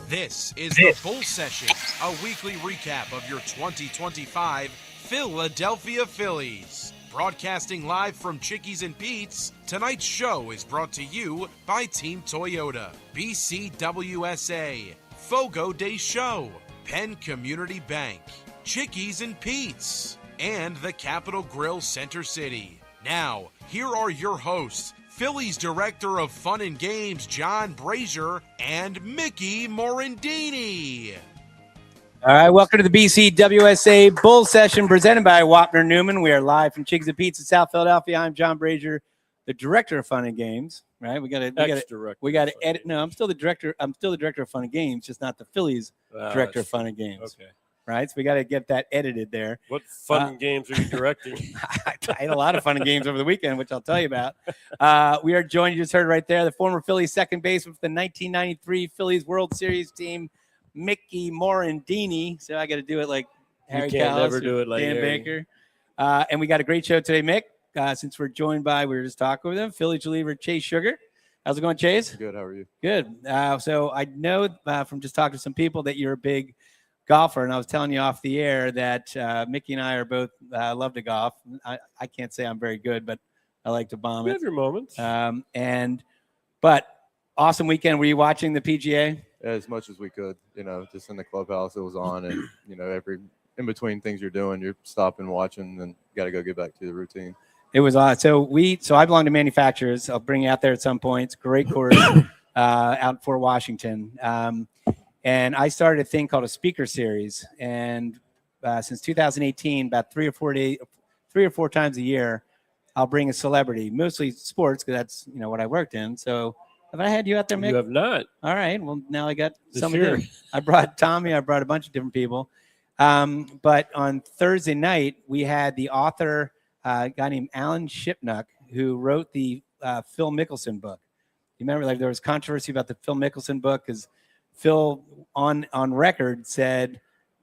This is the Bull Session, a weekly recap of your 2025 Philadelphia Phillies. Broadcasting live from Chickie's and Pete's, tonight's show is brought to you by Team Toyota, BCWSA, Fogo de Show, Penn Community Bank, Chickie's and Pete's, and the Capitol Grill Center City. Now, here are your hosts, Phillies Director of Fun and Games, John Brazer, and Mickey Morandini. All right, welcome to the BCWSA Bull Session presented by Wapner Newman. We are live from Chickie and Pete's in South Philadelphia. I'm John Brazer, the Director of Fun and Games. Right? We got to edit. No, I'm still the director. I'm still the Director of Fun and Games, just not the Phillies Director of Fun and Games. Okay. Right, so we got to get that edited there. What fun and games are you directing? I had a lot of fun and games over the weekend, which I'll tell you about. We are joined, you just heard right there, the former Phillies second baseman for the 1993 Phillies World Series team, Mickey Morandini. So I got to do it like Harry Callis or Dan Baker. And we got a great show today, Mick. Since we're joined by, we were just talking with him, Phillies reliever Chase Shugart. How's it going, Chase? Good. How are you? Good. So I know from just talking to some people that you're a big golfer, and I was telling you off the air that Mickey and I are both love to golf. I can't say I'm very good, but I like to bomb it. You have your moments. But awesome weekend. Were you watching the PGA? As much as we could, just in the clubhouse it was on, and every in between things you're doing, you're stopping, watching, and got to go get back to the routine. It was on. So I belong to Manufacturers. I'll bring you out there at some points. Great course out in Fort Washington. And I started a thing called a speaker series. And since 2018, about three or four times a year, I'll bring a celebrity, mostly sports, because that's what I worked in. So have I had you out there, Mick? You have not. All right. Well, now I got some year. of them. I brought Tommy. I brought a bunch of different people. But on Thursday night, we had the author, a guy named Alan Shipnuck, who wrote the Phil Mickelson book. You remember, there was controversy about the Phil Mickelson book because Phil on record said,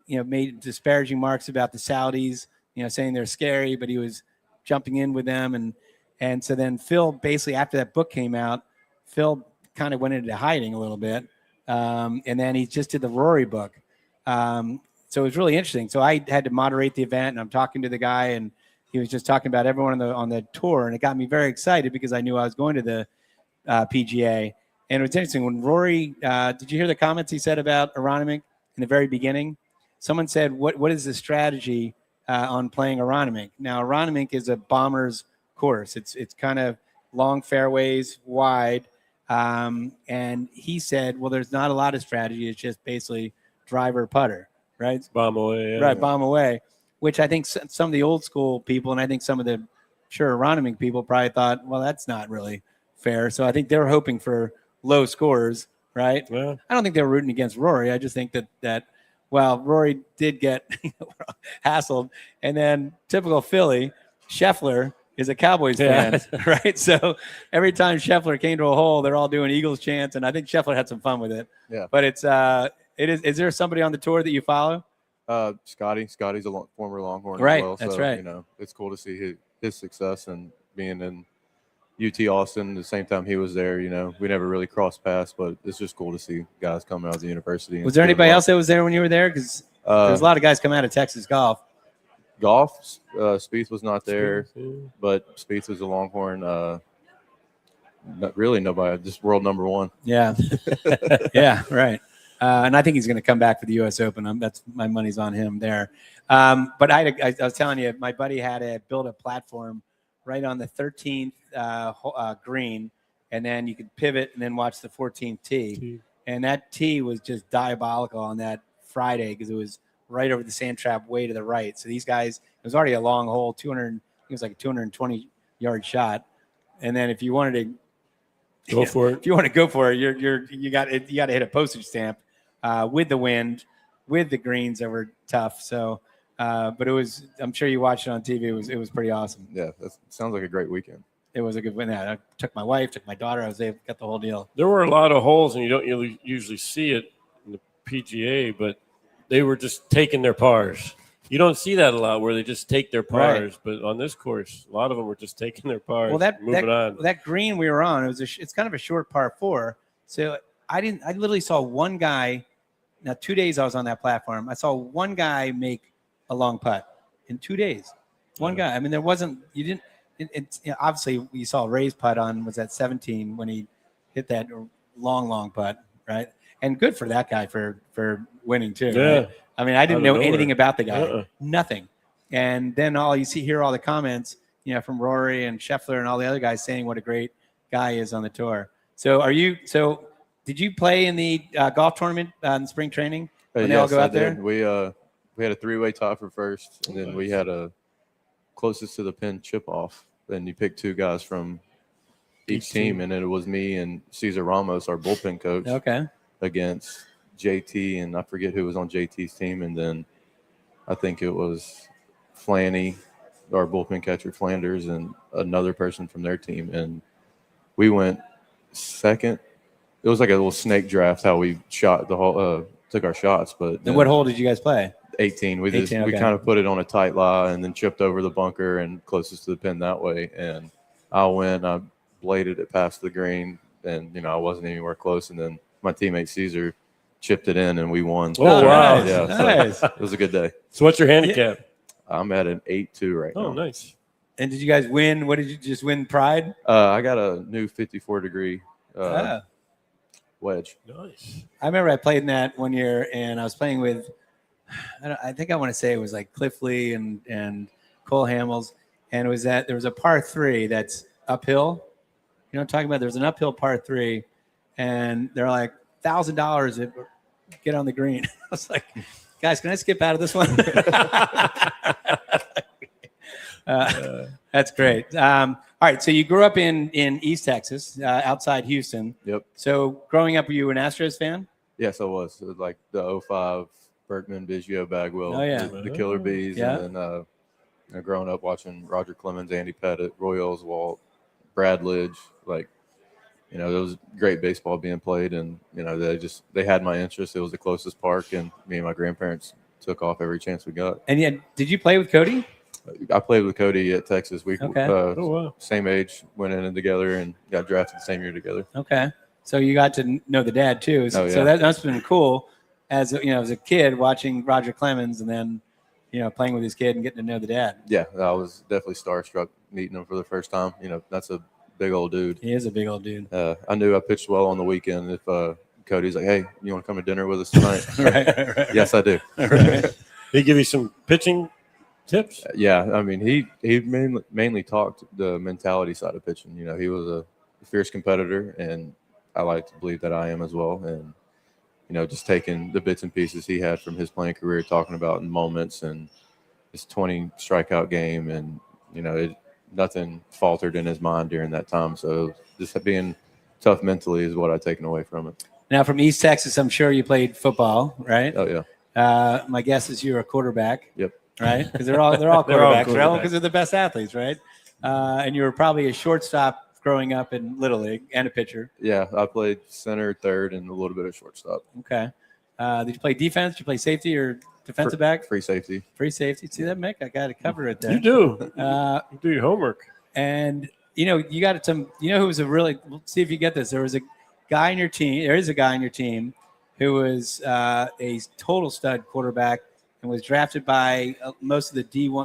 made disparaging remarks about the Saudis, saying they're scary, but he was jumping in with them. And so then Phil, basically after that book came out, Phil kind of went into hiding a little bit. And then he just did the Rory book. So it was really interesting. So I had to moderate the event, and I'm talking to the guy, and he was just talking about everyone on the tour. And it got me very excited because I knew I was going to the PGA. And it was interesting when Rory, did you hear the comments he said about Aronimink in the very beginning? Someone said, what is the strategy on playing Aronimink? Now, Aronimink is a bomber's course. It's kind of long fairways, wide. And he said, well, there's not a lot of strategy. It's just basically driver putter, right? Bomb away. Yeah. Right, bomb away, which I think some of the old school people, and I think some of the Aronimink people probably thought, well, that's not really fair. So I think they were hoping for low scores, right? Well, I don't think they were rooting against Rory. I just think that Rory did get hassled. And then typical Philly, Scheffler is a Cowboys fan, right? So every time Scheffler came to a hole, they're all doing Eagles chants, and I think Scheffler had some fun with it. Yeah. But is there somebody on the tour that you follow? Scotty's a former Longhorn right, as well. That's so, right. It's cool to see his success and being in UT Austin, the same time he was there, we never really crossed paths, but it's just cool to see guys coming out of the university. Was there anybody else that was there when you were there? Because there's a lot of guys coming out of Texas golf. Spieth was not there, but Spieth was a Longhorn. Not really nobody, just world number one. Yeah. Yeah, right. And I think he's going to come back for the U.S. Open. That's my money's on him there. But I was telling you, my buddy had to build a platform right on the 13th green, and then you could pivot and then watch the 14th tee. And that tee was just diabolical on that Friday because it was right over the sand trap way to the right. So these guys, it was already a long hole, 200. It was like a 220-yard shot. And then if you wanted to go for it, if you want to go for it, you got to hit a postage stamp with the wind, with the greens that were tough. So. But it was, I'm sure you watched it on TV. It was pretty awesome. Yeah, that sounds like a great weekend. It was a good win. I took my wife, took my daughter. I was able to get the whole deal. There were a lot of holes, and you don't usually see it in the PGA, but they were just taking their pars. You don't see that a lot where they just take their pars, right. But on this course, a lot of them were just taking their pars. Well, moving on. That green we were on, it's kind of a short par 4. So I literally saw one guy Now, 2 days I was on that platform. I saw one guy make a long putt in 2 days. One guy. I mean, there wasn't. You didn't. Obviously, you saw Ray's putt was at 17 when he hit that long putt, right? And good for that guy for winning too. Yeah. Right? I mean, I didn't know anything about the guy. Uh-uh. Nothing. And then all the comments, from Rory and Scheffler and all the other guys saying what a great guy is on the tour. So did you play in the golf tournament in spring training when they all go out there? We had a 3-way tie for first, and then we had a closest to the pin chip off. Then you picked 2 guys from each team, and it was me and Cesar Ramos, our bullpen coach, against JT, and I forget who was on JT's team, and then I think it was Flanny, our bullpen catcher, Flanders, and another person from their team, and we went second. It was like a little snake draft how we shot the whole took our shots. But and what hole did you guys play? 18. We kind of put it on a tight lie and then chipped over the bunker and closest to the pin that way. And I bladed it past the green, and I wasn't anywhere close. And then my teammate Caesar chipped it in, and we won. Oh, wow! Yeah, nice. So it was a good day. So what's your handicap? I'm at an 8-2 right now. Oh, nice. And did you guys win? What did you just win? Pride? I got a new 54-degree wedge. Nice. I remember I played in that one year, and I was playing with, I think I want to say it was like Cliff Lee and Cole Hamels, and there was a par 3 that's uphill. You know what I'm talking about? There's an uphill par 3, and they're like $1,000 to get on the green. I was like, guys, can I skip out of this one? That's great. All right, so you grew up in East Texas, outside Houston. Yep. So growing up, were you an Astros fan? Yes, I was. It was like the 05 Berkman, Biggio, Bagwell, Oh, yeah. the Killer Bees, Yeah. and then growing up watching Roger Clemens, Andy Pettit, Roy Oswalt, Brad Lidge, there was great baseball being played, and they had my interest. It was the closest park, and me and my grandparents took off every chance we got. And yet, did you play with Cody? I played with Cody at Texas. We wow. Same age, went in together, and got drafted the same year together. Okay, so you got to know the dad too. So, yeah. So that must have been cool, as a kid watching Roger Clemens, and then playing with his kid and getting to know the dad. Yeah, I was definitely starstruck meeting him for the first time. That's a big old dude. He is a big old dude. I knew I pitched well on the weekend. If Cody's like, "Hey, you want to come to dinner with us tonight?" right. Yes, I do. Right. Did he give you some pitching tips? Yeah, I mean, he mainly talked the mentality side of pitching. He was a fierce competitor, and I like to believe that I am as well. And just taking the bits and pieces he had from his playing career, talking about in moments and his 20 strikeout game, and nothing faltered in his mind during that time. So just being tough mentally is what I've taken away from it. Now, from East Texas, I'm sure you played football, right? Oh yeah. My guess is you're a quarterback. Yep. Right? Because they're all quarterbacks, right? Because they're the best athletes, right? And you were probably a shortstop growing up in Little League and a pitcher. Yeah, I played center, third, and a little bit of shortstop. Okay. Did you play defense? Did you play safety or defensive back? Free safety. Free safety. See that, Mick? I got to cover it there. You do. You do your homework. And you got some. Who was let's see if you get this. There was a guy in your team. There is a guy in your team who was a total stud quarterback and was drafted by most of the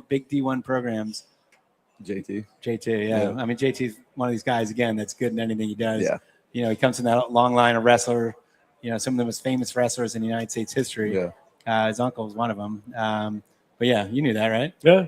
big D1 programs. JT, yeah. I mean, JT's one of these guys, again, that's good in anything he does. Yeah. He comes from that long line of wrestler, some of the most famous wrestlers in United States history. Yeah. His uncle was one of them. But yeah, you knew that, right? Yeah.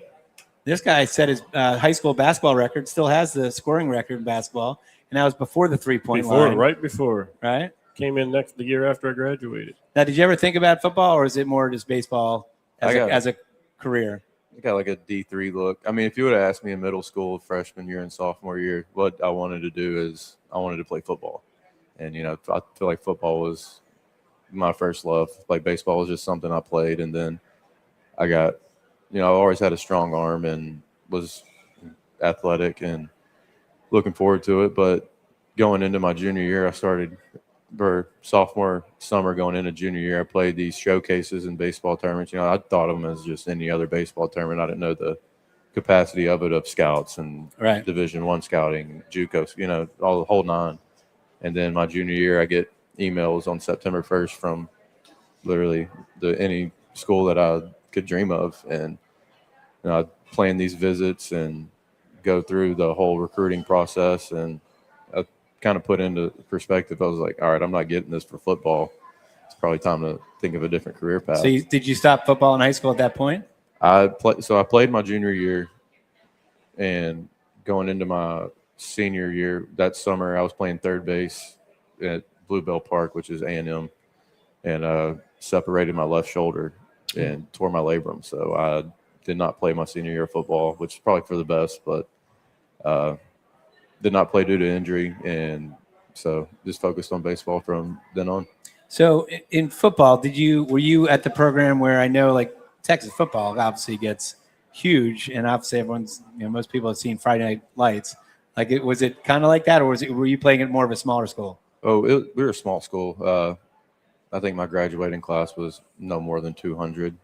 This guy set his high school basketball record, still has the scoring record in basketball, and that was before the 3-point line. Right before. Right? Came in the year after I graduated. Now, did you ever think about football, or is it more just baseball as a career? I got like a D3 look. I mean, if you would have asked me in middle school, freshman year and sophomore year, what I wanted to do is I wanted to play football. And, I feel like football was my first love. Like baseball was just something I played. And then I got, I always had a strong arm and was athletic and looking forward to it. But going into my junior year, I started for sophomore summer going into junior year, I played these showcases and baseball tournaments. I thought of them as just any other baseball tournament. I didn't know the capacity of it, of scouts and Division I scouting, JUCO, all the whole nine. And then my junior year, I get emails on September 1st from literally any school that I could dream of, and I'd plan these visits and go through the whole recruiting process, and I kind of put into perspective. I was like, all right, I'm not getting this for football. It's probably time to think of a different career path. So did you stop football in high school at that point? I played my junior year, and going into my senior year that summer, I was playing third base at Bluebell Park, which is A&M, and separated my left shoulder and tore my labrum. So I did not play my senior year of football, which is probably for the best, but did not play due to injury, and so just focused on baseball from then on. So in football, were you at the program where I know like Texas football obviously gets huge, and obviously everyone's, most people have seen Friday Night Lights. Like, was it kind of like that, or were you playing at more of a smaller school? Oh, we were a small school. I think my graduating class was no more than 200.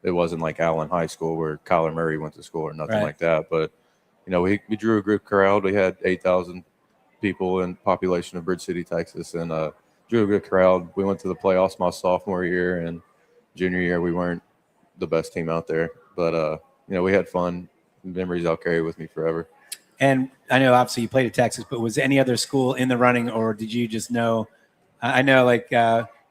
It wasn't like Allen High School where Kyler Murray went to school or nothing like that. But, we drew a good crowd. We had 8,000 people in population of Bridge City, Texas, and drew a good crowd. We went to the playoffs my sophomore year, and junior year we weren't the best team out there. But, we had fun. Memories I'll carry with me forever. And I know obviously you played at Texas, but was any other school in the running, or did you just know? I know, like,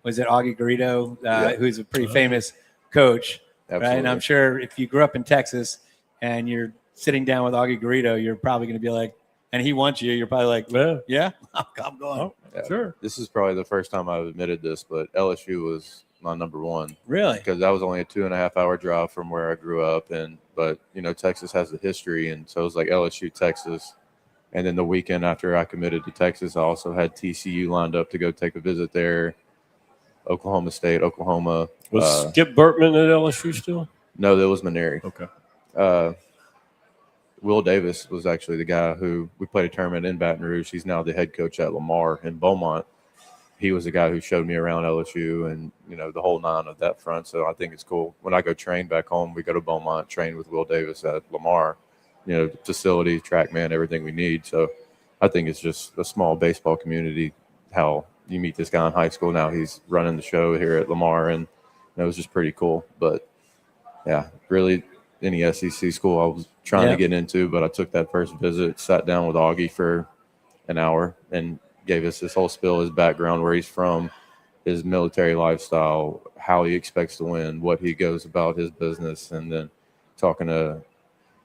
was it Augie Garrido, who's a pretty famous coach, Absolutely. right? And I'm sure if you grew up in Texas and you're sitting down with Augie Garrido, you're probably going to be like, and he wants you, you're probably like, yeah, I'm going. Oh, yeah. Sure. This is probably the first time I've admitted this, but LSU was my number one. Really? Because that was only a 2.5-hour drive from where I grew up, but Texas has the history, and so it was like LSU, Texas. And then the weekend after I committed to Texas, I also had TCU lined up to go take a visit there. Oklahoma State, Oklahoma. Was Skip Burtman at LSU still? No, that was Maneri. Okay. Will Davis was actually the guy who we played a tournament in Baton Rouge. He's now the head coach at Lamar in Beaumont. He was the guy who showed me around LSU and, the whole nine of that front. So I think it's cool. When I go train back home, we go to Beaumont, train with Will Davis at Lamar. Facility, track man, everything we need. So I think it's just a small baseball community, how you meet this guy in high school. Now he's running the show here at Lamar, and it was just pretty cool. But, yeah, really any SEC school I was trying to get into, but I took that first visit, sat down with Augie for an hour and gave us this whole spill, his background, where he's from, his military lifestyle, how he expects to win, what he goes about his business, and then talking to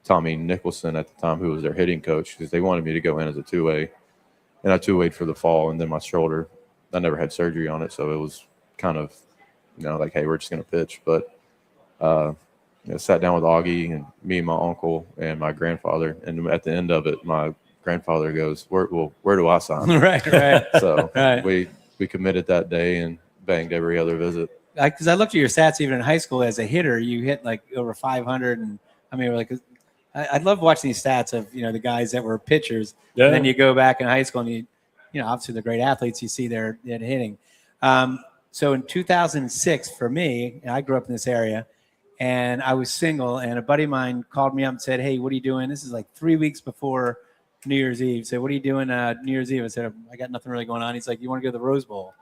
Tommy Nicholson at the time, who was their hitting coach, because they wanted me to go in as a two-way, and I two-wayed for the fall, and then my shoulder, I never had surgery on it, so it was kind of, like, hey, we're just going to pitch. But sat down with Augie and me and my uncle and my grandfather, and at the end of it, my grandfather goes, where do I sign? right. So we committed that day and banged every other visit. Because I looked at your stats even in high school as a hitter, you hit like over 500, and I mean, like, I love watching these stats of the guys that were pitchers, and then you go back in high school and you obviously the great athletes you see they're hitting. So in 2006, for me, I grew up in this area, and I was single, and a buddy of mine called me up and said, "Hey, what are you doing?" This is like 3 weeks before New Year's Eve. Said, "What are you doing New Year's Eve?" I said, "I got nothing really going on." He's like, "You want to go to the Rose Bowl?"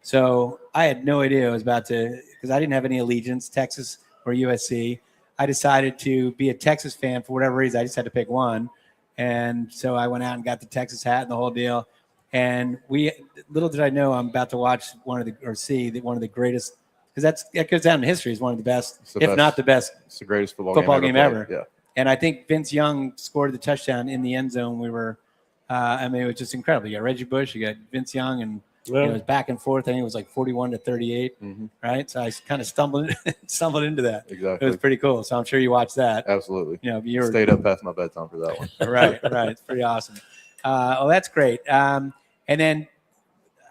So I had no idea I was about to, because I didn't have any allegiance, Texas or USC. I decided to be a Texas fan for whatever reason. I just had to pick one. And so I went out and got the Texas hat and the whole deal. And little did I know, I'm about to watch one of the greatest, because that goes down in history as one of the best, not the best. It's the greatest football game ever. Yeah. And I think Vince Young scored the touchdown in the end zone. It was just incredible. You got Reggie Bush, you got Vince Young, and it was back and forth. I think it was like 41-38, right? So I kind of stumbled into that. Exactly. It was pretty cool. So I'm sure you watched that. Absolutely. You stayed up past my bedtime for that one. right. It's pretty awesome. That's great. And then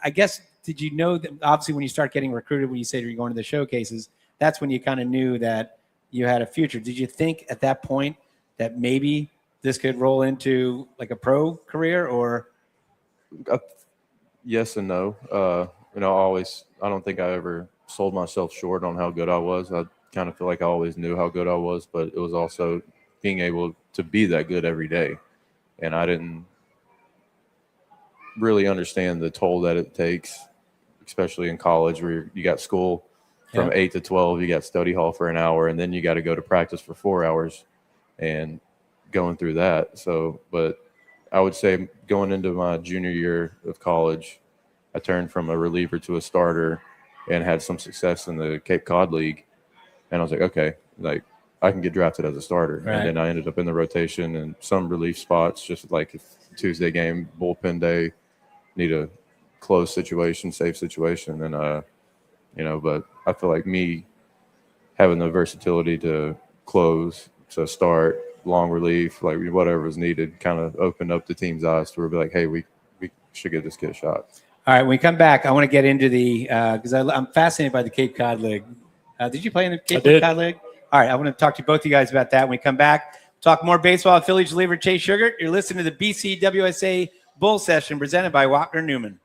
I guess, did you know that obviously when you start getting recruited, when you say you're going to the showcases, that's when you kind of knew that you had a future. Did you think at that point that maybe this could roll into like a pro career, or? Yes and no. I don't think I ever sold myself short on how good I was. I kind of feel like I always knew how good I was, but it was also being able to be that good every day. And I didn't really understand the toll that it takes, especially in college where you got school from 8 to 12, you got study hall for an hour, and then you got to go to practice for 4 hours and going through that. So, but I would say going into my junior year of college, I turned from a reliever to a starter and had some success in the Cape Cod League. And I was like, okay, like I can get drafted as a starter. Right. And then I ended up in the rotation and some relief spots, just like if Tuesday game, bullpen day, need a close situation, safe situation. And, but I feel like me having the versatility to close, to start, long relief, like whatever was needed, kind of opened up the team's eyes to where be like, hey, we should give this kid a shot. All right, when we come back, I want to get into the because I'm fascinated by the Cape Cod League. Did you play in the Cape Cod League? All right, I want to talk to both of you guys about that when we come back. Talk more baseball. Phillies reliever Chase Shugart. You're listening to the BCWSA Bull Session presented by Wapner Newman.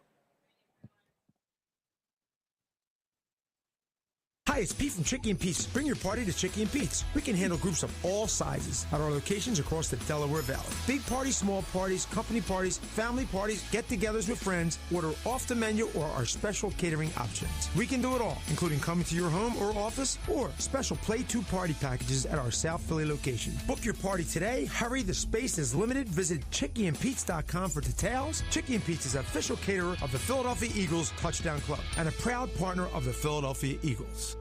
Hi, it's Pete from Chickie and Pete's. Bring your party to Chickie and Pete's. We can handle groups of all sizes at our locations across the Delaware Valley. Big parties, small parties, company parties, family parties, get-togethers with friends. Order off the menu or our special catering options. We can do it all, including coming to your home or office or special Play 2 party packages at our South Philly location. Book your party today. Hurry, the space is limited. Visit chickieandpete's.com for details. Chickie and Pete's is official caterer of the Philadelphia Eagles Touchdown Club and a proud partner of the Philadelphia Eagles.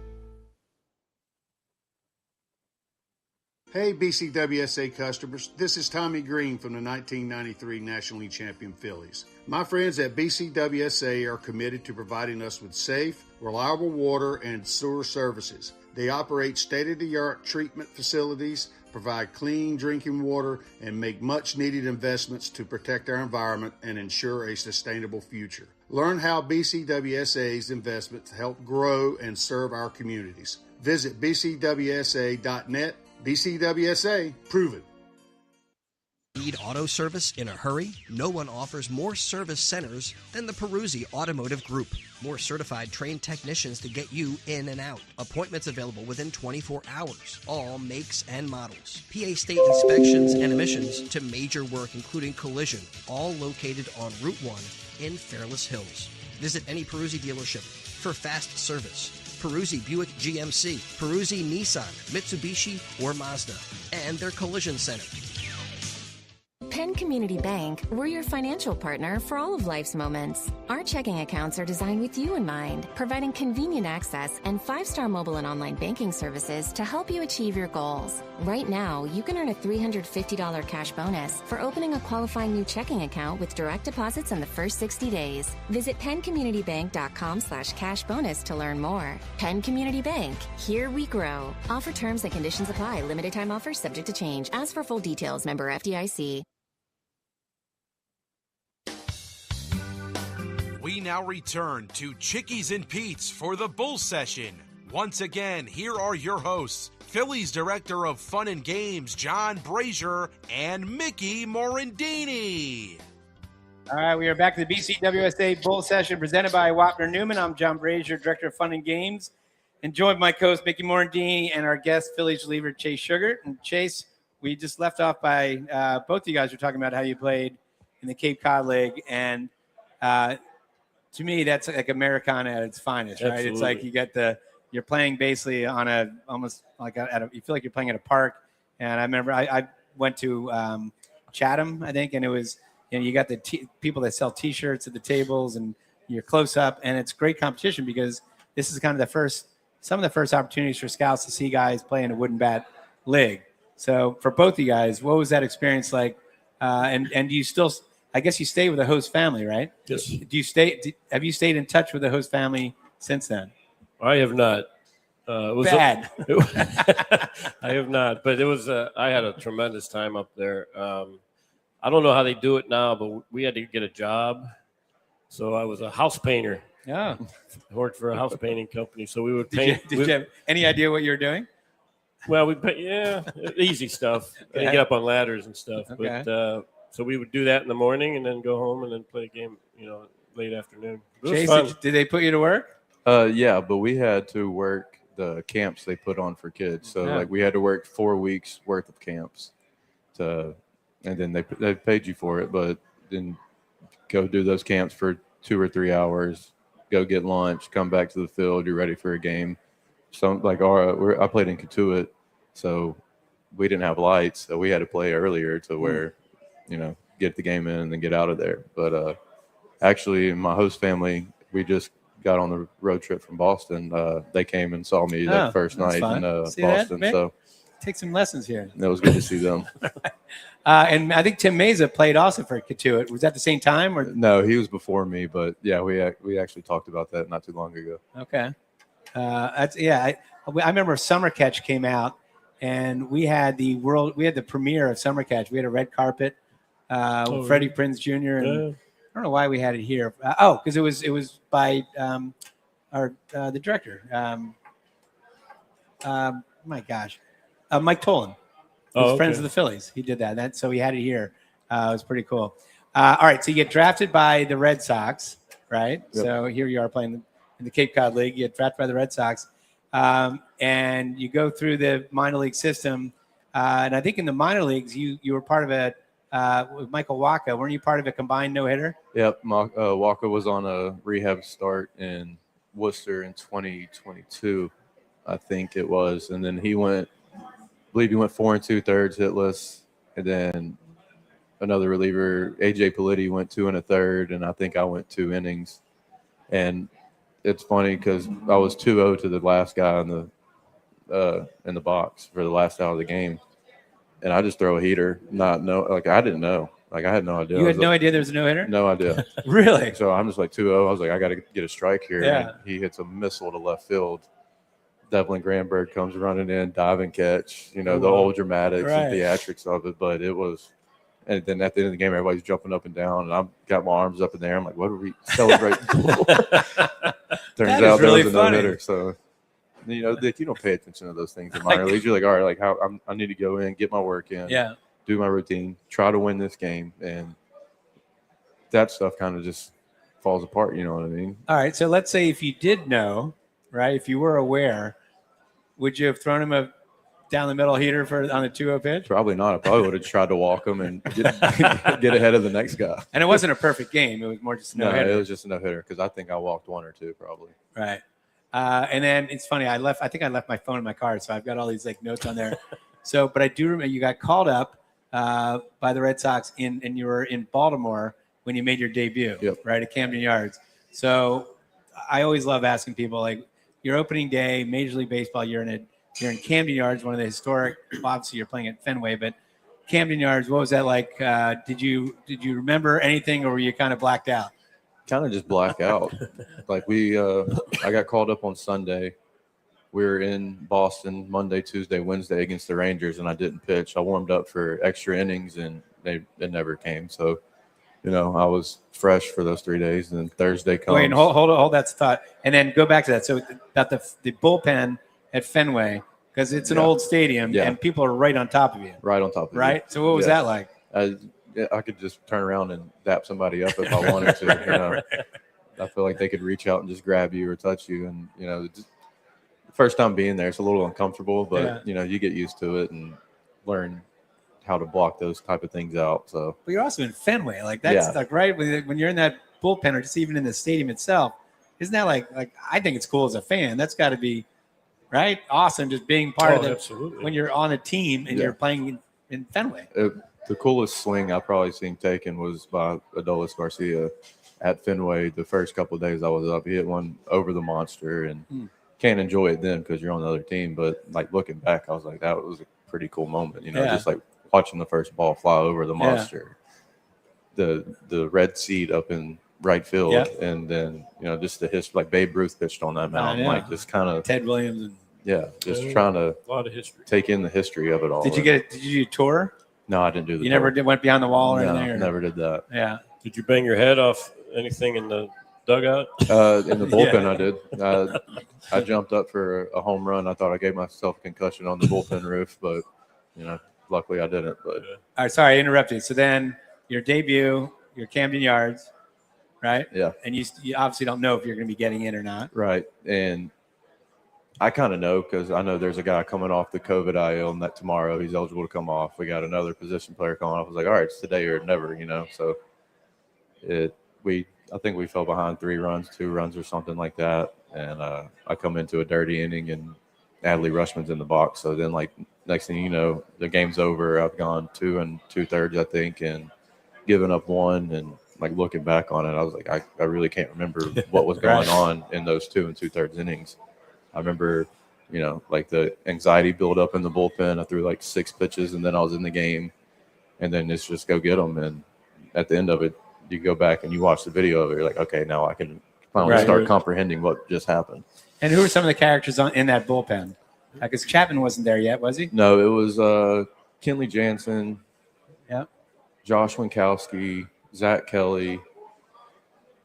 Hey BCWSA customers, this is Tommy Green from the 1993 National League champion Phillies. My friends at BCWSA are committed to providing us with safe, reliable water and sewer services. They operate state-of-the-art treatment facilities, provide clean drinking water, and make much-needed investments to protect our environment and ensure a sustainable future. Learn how BCWSA's investments help grow and serve our communities. Visit bcwsa.net. BCWSA, prove it. Need auto service in a hurry? No one offers more service centers than the Peruzzi Automotive Group. More certified trained technicians to get you in and out. Appointments available within 24 hours. All makes and models. PA state inspections and emissions to major work including collision. All located on Route 1 in Fairless Hills. Visit any Peruzzi dealership for fast service. Peruzzi Buick GMC, Peruzzi Nissan, Mitsubishi, or Mazda, and their collision center. Penn Community Bank, we're your financial partner for all of life's moments. Our checking accounts are designed with you in mind, providing convenient access and 5-star mobile and online banking services to help you achieve your goals. Right now, you can earn a $350 cash bonus for opening a qualifying new checking account with direct deposits in the first 60 days. Visit PennCommunityBank.com/cash bonus to learn more. Penn Community Bank, here we grow. Offer terms and conditions apply. Limited time offers subject to change. As for full details, member FDIC. We now return to Chickies and Pete's for the Bull Session. Once again, here are your hosts, Phillies Director of Fun and Games, John Brazer, and Mickey Morandini. All right, we are back to the BCWSA Bull Session presented by Wapner Newman. I'm John Brazer, Director of Fun and Games, and joined by my co-host Mickey Morandini and our guest Phillies reliever Chase Shugart. And Chase, we just left off by both of you guys were talking about how you played in the Cape Cod League, and to me, that's like Americana at its finest, right? Absolutely. It's like you're playing basically on you feel like you're playing at a park. And I remember I went to Chatham, I think, and it was, you got the people that sell T-shirts at the tables, and you're close up, and it's great competition because this is kind of some of the first opportunities for scouts to see guys play in a wooden bat league. So for both of you guys, what was that experience like? And do you still? I guess you stay with the host family, right? Yes. Have you stayed in touch with the host family since then? I have not. It was Bad. I have not, but it was. I had a tremendous time up there. I don't know how they do it now, but we had to get a job, so I was a house painter. Yeah, I worked for a house painting company, so we would paint. Did you have any idea what you were doing? Well, easy stuff. Okay. Get up on ladders and stuff, Okay. but. So we would do that in the morning and then go home and then play a game, late afternoon. It was Chase, fun. did they put you to work? Yeah, but we had to work the camps they put on for kids. So Yeah. like we had to work 4 weeks worth of camps and then they paid you for it, but then go do those camps for 2 or 3 hours, go get lunch, come back to the field, you're ready for a game. I played in Katuitt, so we didn't have lights, so we had to play earlier to where, get the game in and then get out of there. But actually, my host family, we just got on the road trip from Boston. They came and saw me that first night in Boston. So take some lessons here. it was good to see them. And I think Tim Meza played also for Katuitt. Was that the same time? Or No, he was before me, but yeah, we actually talked about that not too long ago. Okay. I remember Summer Catch came out, and we had the premiere of Summer Catch. We had a red carpet, Freddie Prinze Jr. and I don't know why we had it here. Because it was by the director. Mike Tolan. Friends of the Phillies. He did that. So he had it here. It was pretty cool. All right. So you get drafted by the Red Sox, right? Yep. So here you are playing in the Cape Cod League. You get drafted by the Red Sox, and you go through the minor league system. And I think in the minor leagues, you were part of with Michael Wacha. Weren't you part of a combined no-hitter? Yep. Wacha was on a rehab start in Worcester in 2022, I think it was. And then he went 4 2/3 hitless. And then another reliever, AJ Philiy, went 2 1/3. And I think I went 2 innings. And it's funny because I was 2-0 to the last guy in the box for the last out of the game. And I just throw a heater, I didn't know. I had no idea. You had no idea there was a no-hitter? No idea. Really? So I'm just 2-0. I was I got to get a strike here. Yeah. And he hits a missile to left field. Devlin Granberg comes running in, diving catch, the old dramatics and theatrics of it. But it was – and then at the end of the game, everybody's jumping up and down. And I've got my arms up in the air. I'm like, what are we celebrating for? Turns out really there was a no-hitter. So – you don't pay attention to those things in minor leagues. You're all right, I need to go in, get my work in, do my routine, try to win this game, and that stuff kind of just falls apart. You know what I mean? All right. So let's say if you did know, right? If you were aware, would you have thrown him a down the middle heater on the 2-0 pitch? Probably not. I probably would have tried to walk him and get ahead of the next guy. And it wasn't a perfect game. It was more just a no-hitter. No, it was just a no-hitter because I think I walked 1 or 2 probably. Right. And then it's funny. I think I left my phone in my car, so I've got all these notes on there. But I do remember you got called up by the Red Sox and you were in Baltimore when you made your debut, right, at Camden Yards. So I always love asking people your opening day, Major League Baseball. You're in Camden Yards, one of the historic. Obviously, you're playing at Fenway, but Camden Yards. What was that like? Did you remember anything, or were you kind of blacked out? Kind of just black out. I got called up on Sunday. We were in Boston Monday, Tuesday, Wednesday against the Rangers, and I didn't pitch. I warmed up for extra innings, and it never came. So, I was fresh for those 3 days, and then Thursday comes. Wait, and hold that thought, and then go back to that. So about the bullpen at Fenway, because it's an old stadium, and people are right on top of you. Right on top of you. Right? So what was that like? I could just turn around and dap somebody up if I wanted to. I feel like they could reach out and just grab you or touch you. And, the first time being there, it's a little uncomfortable, but, you get used to it and learn how to block those type of things out. So, but you're also in Fenway. That's right when you're in that bullpen or just even in the stadium itself. Isn't that like I think it's cool as a fan. That's got to be right. Awesome. Just being part of it when you're on a team and you're playing in Fenway. The coolest swing I probably seen taken was by Adolis Garcia at Fenway. The first couple of days I was up, he hit one over the monster, and can't enjoy it then because you're on the other team. But looking back, I was like, that was a pretty cool moment. Just watching the first ball fly over the monster, the red seat up in right field, and then just the history. Babe Ruth pitched on that mound, just kind of Ted Williams, and trying to a lot of history. Take in the history of it all. Did you do a tour? No, I didn't do the. You never went beyond the wall or anything? No, never did that. Yeah. Did you bang your head off anything in the dugout? In the bullpen, I did. I jumped up for a home run. I thought I gave myself a concussion on the bullpen roof, but luckily I didn't. But all right, sorry, I interrupted. So then your debut, your Camden Yards, right? Yeah. And you obviously don't know if you're going to be getting in or not. Right, and I kind of know because I know there's a guy coming off the COVID IL, and that tomorrow he's eligible to come off. We got another position player coming off. I was like, all right, it's today or never, So I think we fell behind 3 runs, 2 runs, or something like that. And I come into a dirty inning and Adley Rushman's in the box. So then, like, next thing you know, the game's over. I've gone 2 2/3, I think, and given up 1. And like looking back on it, I was like, I really can't remember what was going on in those 2 2/3 innings. I remember, you know, like the anxiety build up in the bullpen. I threw like 6 pitches, and then I was in the game, and then it's just go get them. And at the end of it, you go back and you watch the video of it. You're like, okay, now I can finally start comprehending what just happened. And who were some of the characters in that bullpen? Because Chapman wasn't there yet, was he? No, it was Kenley Jansen, Josh Winkowski, Zach Kelly.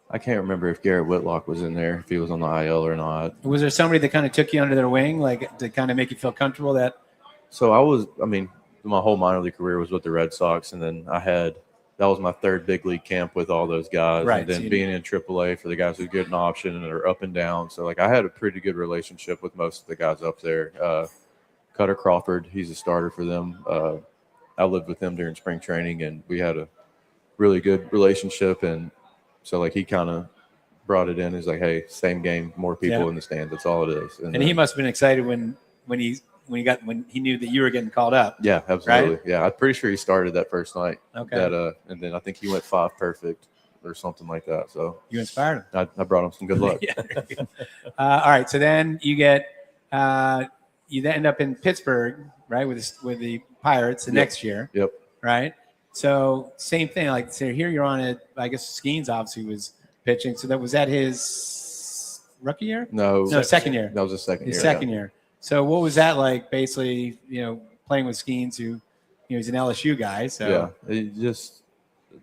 I can't remember if Garrett Whitlock was in there, if he was on the IL or not. Was there somebody that kind of took you under their wing, like to kind of make you feel comfortable that? So my whole minor league career was with the Red Sox, and then that was my 3rd big league camp with all those guys. Right. And then being in AAA for the guys who get an option and are up and down. So, like, I had a pretty good relationship with most of the guys up there. Cutter Crawford, he's a starter for them. I lived with him during spring training, and we had a really good relationship. And so, like, he kind of brought it in. He's like, hey, same game, more people in the stands. That's all it is. And he must have been excited when he knew that you were getting called up. Yeah, absolutely. Right? Yeah, I'm pretty sure he started that first night. Okay. And then I think he went 5 perfect or something like that. So you inspired him. I brought him some good luck. All right. So then you get you then end up in Pittsburgh, right, with the Pirates the next year. Yep. Right. So same thing. Like, so here you're on it. I guess Skeens obviously was pitching. So was that his rookie year? No, second year. That was his second year. His second year. So what was that like? Basically, you know, playing with Skeens, who, you know, he's an LSU guy. So it just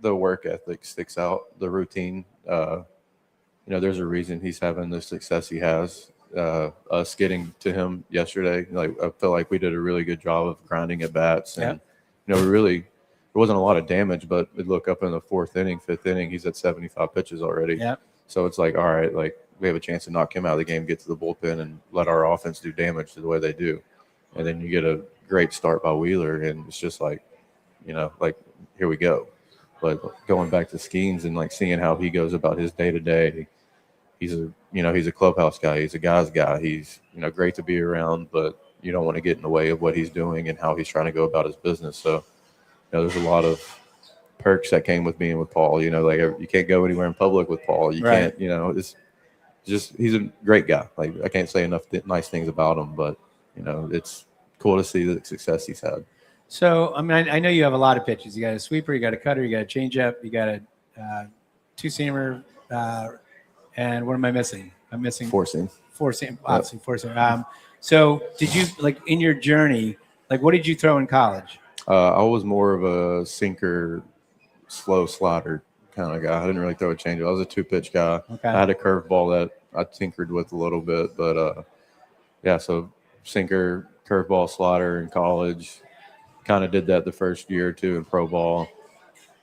the work ethic sticks out. The routine. You know, there's a reason he's having the success he has. Us getting to him yesterday, like, I feel like we did a really good job of grinding at bats, and you know, there wasn't a lot of damage, but we look up in the 4th inning, 5th inning, he's at 75 pitches already. Yeah. So it's like, all right, like, we have a chance to knock him out of the game, get to the bullpen, and let our offense do damage to the way they do. And then you get a great start by Wheeler, and it's just like, you know, like, here we go. But going back to Skeens and like seeing how he goes about his day to day, he's a clubhouse guy, he's a guy's guy, he's, you know, great to be around, but you don't want to get in the way of what he's doing and how he's trying to go about his business. So, you know, there's a lot of perks that came with being with Paul. You know, like, you can't go anywhere in public with Paul. You can't, you know, it's just, he's a great guy. Like, I can't say enough nice things about him, but, you know, it's cool to see the success he's had. So, I mean, I know you have a lot of pitches. You got a sweeper, you got a cutter, you got a changeup, you got a 2-seamer, and what am I missing? I'm missing 4-seam. 4-seam, obviously 4-seam. So, did you, like, in your journey, like, what did you throw in college? I was more of a sinker, slow slider kind of guy. I didn't really throw a changeup. I was a 2-pitch guy. Okay. I had a curveball that I tinkered with a little bit, but so sinker, curveball, slider in college. Kind of did that the first year or two in pro ball,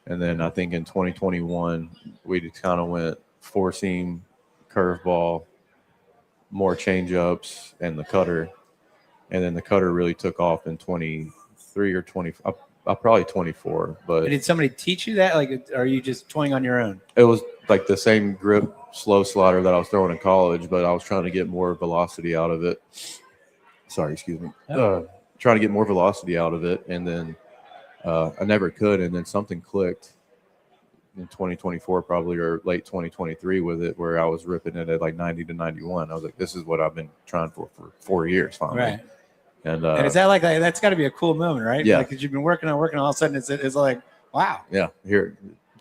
and then I think in 2021 we just kind of went 4-seam, curveball, more changeups, and the cutter, and then the cutter really took off in 23 or 20. Probably 24. But did somebody teach you that? Like, are you just toying on your own? It was like the same grip, slow slider that I was throwing in college, but I was trying to get more velocity out of it. Sorry, excuse me. Trying to get more velocity out of it, and then I never could, and then something clicked in 2024 probably, or late 2023 with it, where I was ripping it at like 90 to 91. I was like, this is what I've been trying for 4 years finally. Right. And is that like that's got to be a cool moment, right? Yeah. Because you've been working, all of a sudden it's like, wow. Yeah. Here,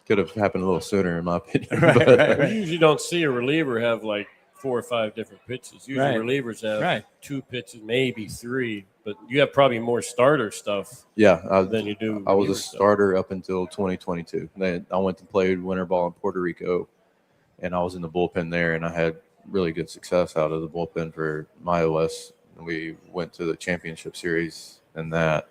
could have happened a little sooner, in my opinion. Right. You usually don't see a reliever have like 4 or 5 different pitches. Usually relievers have 2 pitches, maybe 3, but you have probably more starter stuff. Than you do. I was a starter up until 2022. Then I went to play winter ball in Puerto Rico, and I was in the bullpen there, and I had really good success out of the bullpen for my OS. We went to the championship series and that,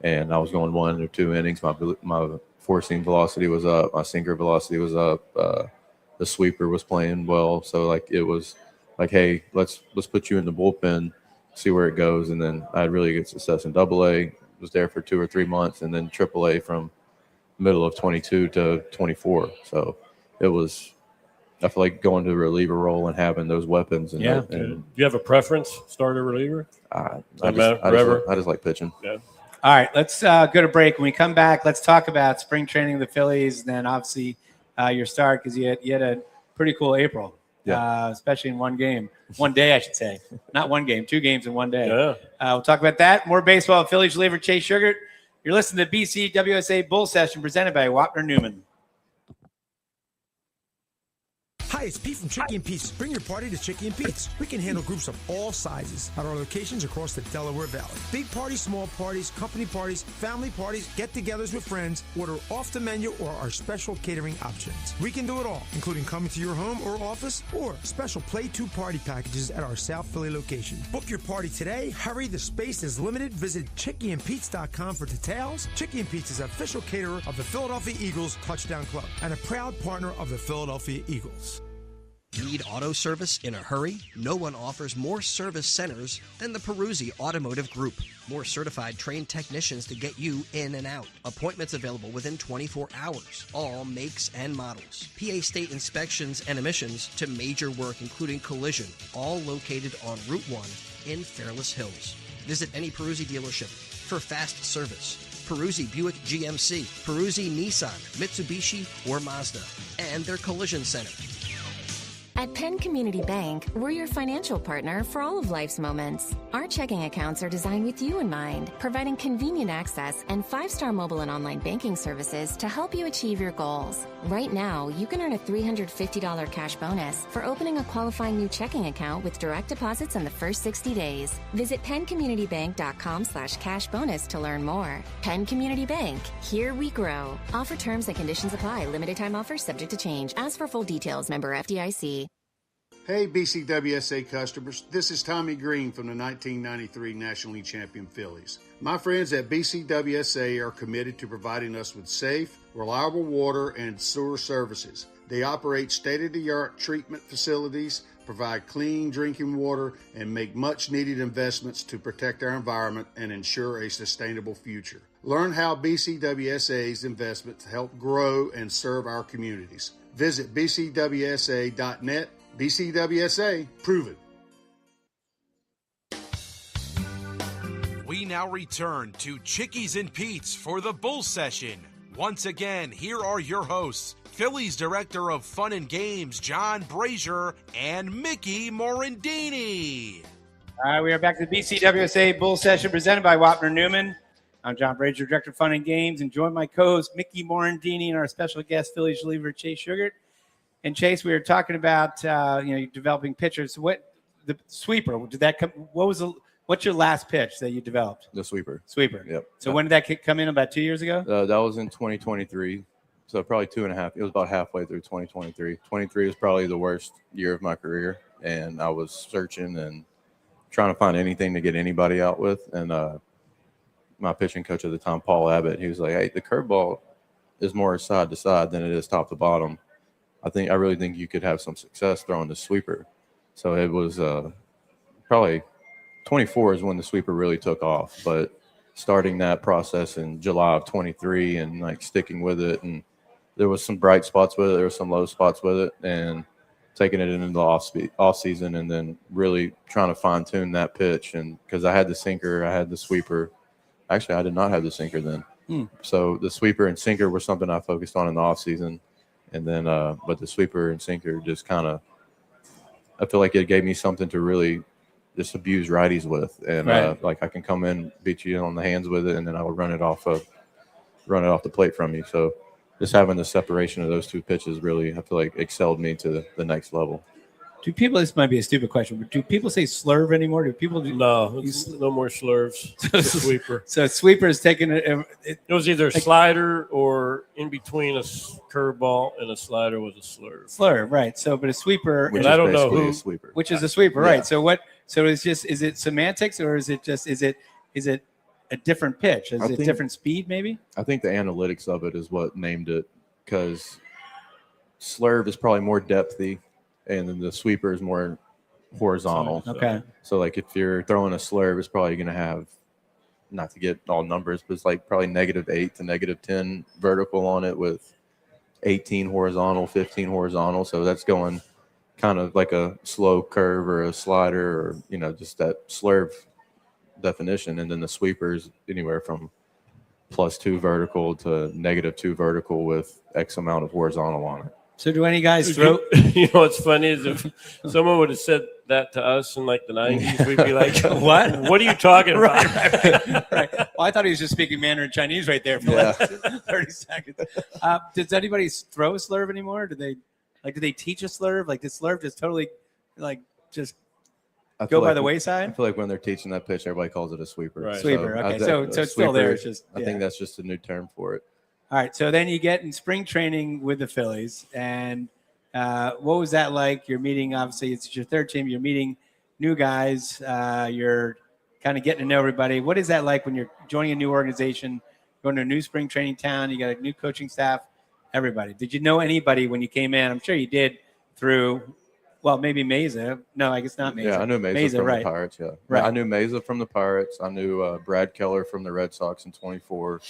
and I was going 1 or 2 innings. My 4-seam velocity was up, my sinker velocity was up. The sweeper was playing well, so like it was like, hey, let's put you in the bullpen, see where it goes. And then I had really good success in AA. Was there for 2 or 3 months, and then AAA from middle of 22 to 24. So it was I feel like going to a reliever role and having those weapons. And, Do you have a preference, starter, reliever? I just like pitching. Yeah. All right, let's go to break. When we come back, let's talk about spring training of the Phillies, and then obviously your start, because you had a pretty cool April, especially in one day, I should say. Not one game, 2 games in one day. Yeah. We'll talk about that. More baseball. Phillies reliever Chase Shugart. You're listening to BCWSA Bull Session presented by Wapner Newman. Hi, it's Pete from Chickie and Pete's. Bring your party to Chickie and Pete's. We can handle groups of all sizes at our locations across the Delaware Valley. Big parties, small parties, company parties, family parties, get-togethers with friends. Order off the menu or our special catering options. We can do it all, including coming to your home or office or special Play 2 party packages at our South Philly location. Book your party today. Hurry, the space is limited. Visit ChickieandPete's.com for details. Chickie and Pete's is official caterer of the Philadelphia Eagles Touchdown Club and a proud partner of the Philadelphia Eagles. Need auto service in a hurry? No one offers more service centers than the Peruzzi Automotive Group. More certified trained technicians to get you in and out. Appointments available within 24 hours. All makes and models. PA state inspections and emissions to major work including collision. All located on Route 1 in Fairless Hills. Visit any Peruzzi dealership for fast service. Peruzzi Buick GMC, Peruzzi Nissan, Mitsubishi, or Mazda. And their collision center. At Penn Community Bank, we're your financial partner for all of life's moments. Our checking accounts are designed with you in mind, providing convenient access and 5-star mobile and online banking services to help you achieve your goals. Right now, you can earn a $350 cash bonus for opening a qualifying new checking account with direct deposits in the first 60 days. Visit PennCommunityBank.com/cash bonus to learn more. Penn Community Bank, here we grow. Offer terms and conditions apply. Limited time offers subject to change. Ask for full details. Member FDIC. Hey BCWSA customers, this is Tommy Green from the 1993 National League champion Phillies. My friends at BCWSA are committed to providing us with safe, reliable water and sewer services. They operate state-of-the-art treatment facilities, provide clean drinking water, and make much-needed investments to protect our environment and ensure a sustainable future. Learn how BCWSA's investments help grow and serve our communities. Visit bcwsa.net. BCWSA, prove it. We now return to Chickies and Pete's for the Bull Session. Once again, here are your hosts, Phillies Director of Fun and Games, John Brazer, and Mickey Morandini. All right, we are back to the BCWSA Bull Session presented by Wapner Newman. I'm John Brazer, Director of Fun and Games, and join my co-host, Mickey Morandini, and our special guest, Phillies reliever Chase Shugart. And Chase, we were talking about developing pitchers. What the sweeper? Did that come? What's your last pitch that you developed? The sweeper. Yep. So when did that come in? About 2 years ago? That was in 2023. So probably 2.5. It was about halfway through 2023. 23 was probably the worst year of my career, and I was searching and trying to find anything to get anybody out with. And my pitching coach at the time, Paul Abbott, he was like, "Hey, the curveball is more side to side than it is top to bottom. I really think you could have some success throwing the sweeper." So it was probably 24 is when the sweeper really took off. But starting that process in July of 23 and like sticking with it, and there was some bright spots with it, there were some low spots with it, and taking it into the off season, and then really trying to fine tune that pitch. And because I had the sinker, I had the sweeper. Actually, I did not have the sinker then. So the sweeper and sinker were something I focused on in the off season. And then, but the sweeper and sinker just kind of, I feel like it gave me something to really just abuse righties with. And like I can come in, beat you on the hands with it, and then I will run it off the plate from you. So just having the separation of those two pitches really, I feel like excelled me to the next level. Do people, this might be a stupid question, but do people say slurve anymore? Do people No more slurves. It's a sweeper. So sweeper is taking it. It was either a slider or in between a curveball and a slider was a slurve. Slurve, right. So, but a sweeper. Which I don't know who. A sweeper. Which is a sweeper, right. So it's just, is it semantics or is it just, is it a different pitch? Is it different speed maybe? I think the analytics of it is what named it, because slurve is probably more depthy, and then the sweeper is more horizontal. Okay. So like if you're throwing a slurve, it's probably going to have, not to get all numbers, but it's like probably -8 to -10 vertical on it with 18 horizontal, 15 horizontal. So that's going kind of like a slow curve or a slider, or just that slurve definition. And then the sweepers anywhere from +2 vertical to -2 vertical with X amount of horizontal on it. So do any guys throw? What's funny is if someone would have said that to us in like the 90s, we'd be like, What? What are you talking about? Right. Well, I thought he was just speaking Mandarin Chinese right there for like 30 seconds. Does anybody throw a slurve anymore? Do they teach a slurve? Like, does slurve just totally just go by the wayside? I feel like when they're teaching that pitch, everybody calls it a sweeper. Right. Sweeper. So Okay. So it's still there. It's just, I think that's just a new term for it. All right. So then you get in spring training with the Phillies. And what was that like? You're meeting, obviously, it's your third team. You're meeting new guys. You're kind of getting to know everybody. What is that like when you're joining a new organization, going to a new spring training town? You got a new coaching staff, everybody. Did you know anybody when you came in? I'm sure you did through, well, maybe Meza. No, I guess not Meza. Yeah, I knew Meza from right. the Pirates, yeah. Right. I knew Meza from the Pirates. I knew Brad Keller from the Red Sox in 24.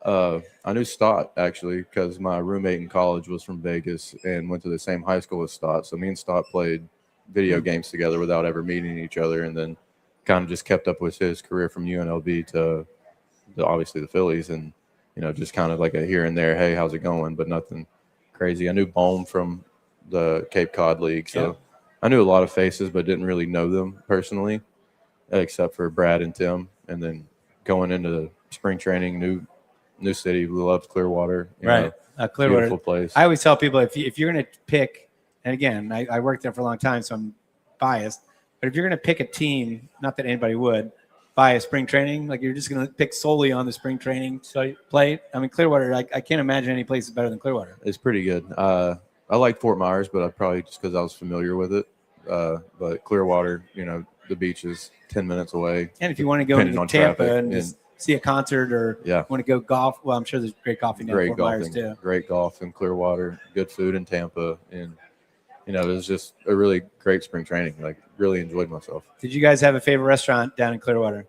I knew Stott, actually, because my roommate in college was from Vegas and went to the same high school as Stott. So me and Stott played video games together without ever meeting each other, and then kind of just kept up with his career from UNLV to obviously the Phillies, and, just kind of like a here and there, hey, how's it going? But nothing crazy. I knew Bohm from the Cape Cod League, so I knew a lot of faces but didn't really know them personally, except for Brad and Tim. And then going into the spring training, new city, we loved Clearwater. Right. Clearwater. Beautiful place. I always tell people if you're going to pick, and again, I worked there for a long time, so I'm biased, but if you're going to pick a team, not that anybody would, by a spring training, like you're just going to pick solely on the spring training play. I mean, Clearwater, I can't imagine any place is better than Clearwater. It's pretty good. I like Fort Myers, but I probably just because I was familiar with it. But Clearwater, the beach is 10 minutes away. And if you want to go into Tampa and just see a concert or want to go golf, well, I'm sure there's great golfing down in Fort Myers too. Great golf in Clearwater, good food in Tampa, and it was just a really great spring training. Like, really enjoyed myself. Did you guys have a favorite restaurant down in Clearwater?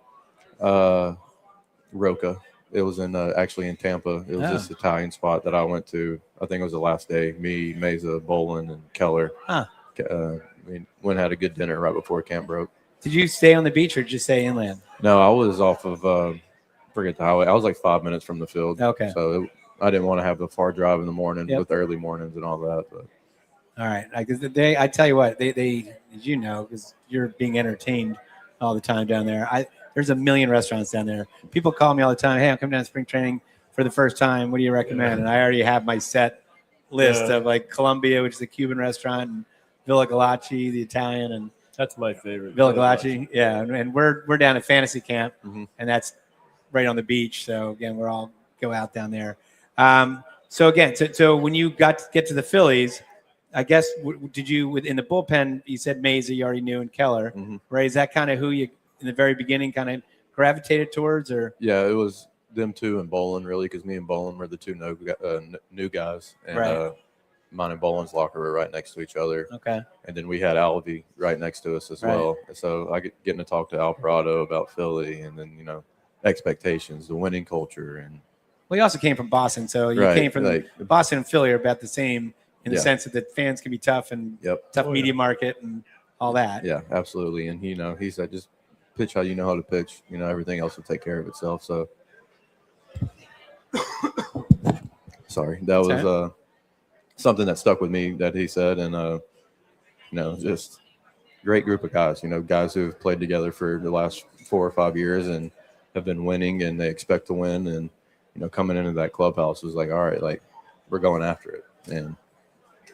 Roca. It was actually in Tampa. It was this Italian spot that I went to. I think it was the last day. Me, Meza, Bolin, and Keller. Went and had a good dinner right before camp broke. Did you stay on the beach or just stay inland? No, I was off of forget the highway. I was like 5 minutes from the field. Okay. So I didn't want to have the far drive in the morning with early mornings and all that. But all right, because I tell you what, they as you know, because you're being entertained all the time down there. There's a million restaurants down there. People call me all the time. Hey, I'm coming down to spring training for the first time. What do you recommend? And I already have my set list of like Columbia, which is a Cuban restaurant, and Villa Galacci, the Italian, and that's my favorite. Villa Galacci, yeah. And we're down at Fantasy Camp, and that's right on the beach. So again, we're all go out down there. So again, so when you get to the Phillies, I guess did you in the bullpen? You said Meza, you already knew, and Keller, right? Is that kind of who you in the very beginning kind of gravitated towards, or? Yeah, it was them two and Bolin, really, because me and Bolin were the two new guys, and mine and Bolin's locker were right next to each other. Okay. And then we had Alvy right next to us as well. So I getting to talk to Alvarado about Philly, and then expectations, the winning culture, and. Well, you also came from Boston, so you came from Boston and Philly are about the same in the sense that the fans can be tough and tough media market and all that. Yeah, absolutely. And he said, just pitch how you know how to pitch. Everything else will take care of itself. So, sorry, that was something that stuck with me that he said, and just great group of guys. Guys who have played together for the last 4 or 5 years and have been winning, and they expect to win. And coming into that clubhouse was like, all right, like we're going after it. And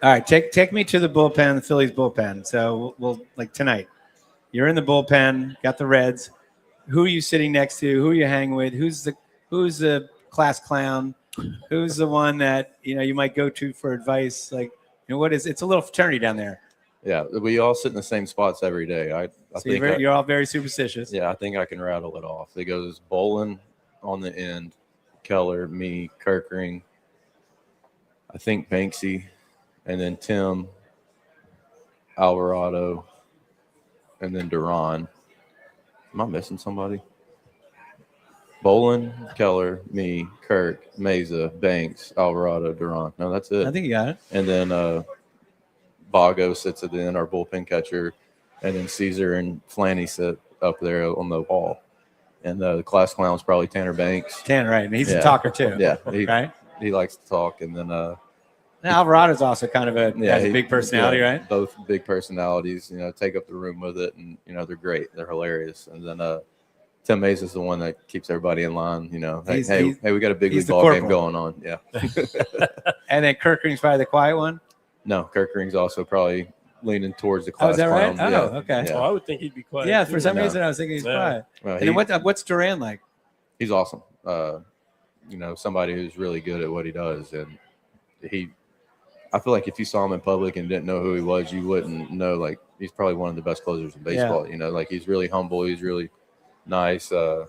all right, take me to the bullpen, the Phillies bullpen. So we'll like tonight, you're in the bullpen, got the Reds. Who are you sitting next to? Who are you hanging with? Who's the class clown? Who's the one that you might go to for advice? Like, what is? It's a little fraternity down there. Yeah, we all sit in the same spots every day. I think you're all very superstitious. Yeah, I think I can rattle it off. It goes Bolin on the end, Keller, me, Kirkring, I think Banksy, and then Tim, Alvarado, and then Duran. Am I missing somebody? Bolin, Keller, me, Kirk, Mesa, Banks, Alvarado, Duran. No, that's it. I think you got it. And then Bago sits at the end, our bullpen catcher, and then Caesar and Flanny sit up there on the wall. And the class clown's probably Tanner Banks. Tanner, right? And he's a talker too. Yeah, right. He likes to talk, and then Alvarado's also kind of has a big personality, right? Both big personalities. Take up the room with it, and they're great. They're hilarious. And then Tim Mays is the one that keeps everybody in line. Hey, we got a big league ball game going on. Yeah. And then Kirkering's probably the quiet one. No, Kirkering's also probably leaning towards the class. Oh, is that clown. right? Oh, okay. Yeah. I would think he'd be quiet. Yeah, for some reason I was thinking he's quiet. Well, and then what's Duran like? He's awesome. Somebody who's really good at what he does, and I feel like if you saw him in public and didn't know who he was, you wouldn't know. Like, he's probably one of the best closers in baseball. Yeah. He's really humble. He's really nice. I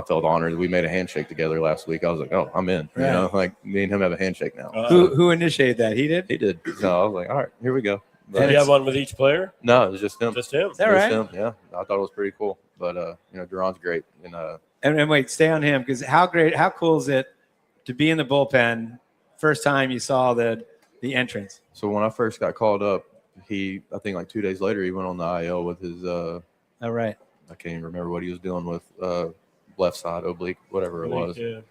felt honored. We made a handshake together last week. I was like, oh, I'm in. Right. Me and him have a handshake now. Who initiated that? He did? He did. So I was like, all right, here we go. But did you have one with each player? No, it was just him. Just him. Is that right? Him. Yeah. I thought it was pretty cool. But, Duran's great. And wait, stay on him, because how cool is it to be in the bullpen first time you saw the entrance? So when I first got called up, I think like 2 days later, he went on the IL with his oh, right. I can't even remember what he was doing with left side oblique, whatever it was. Yeah.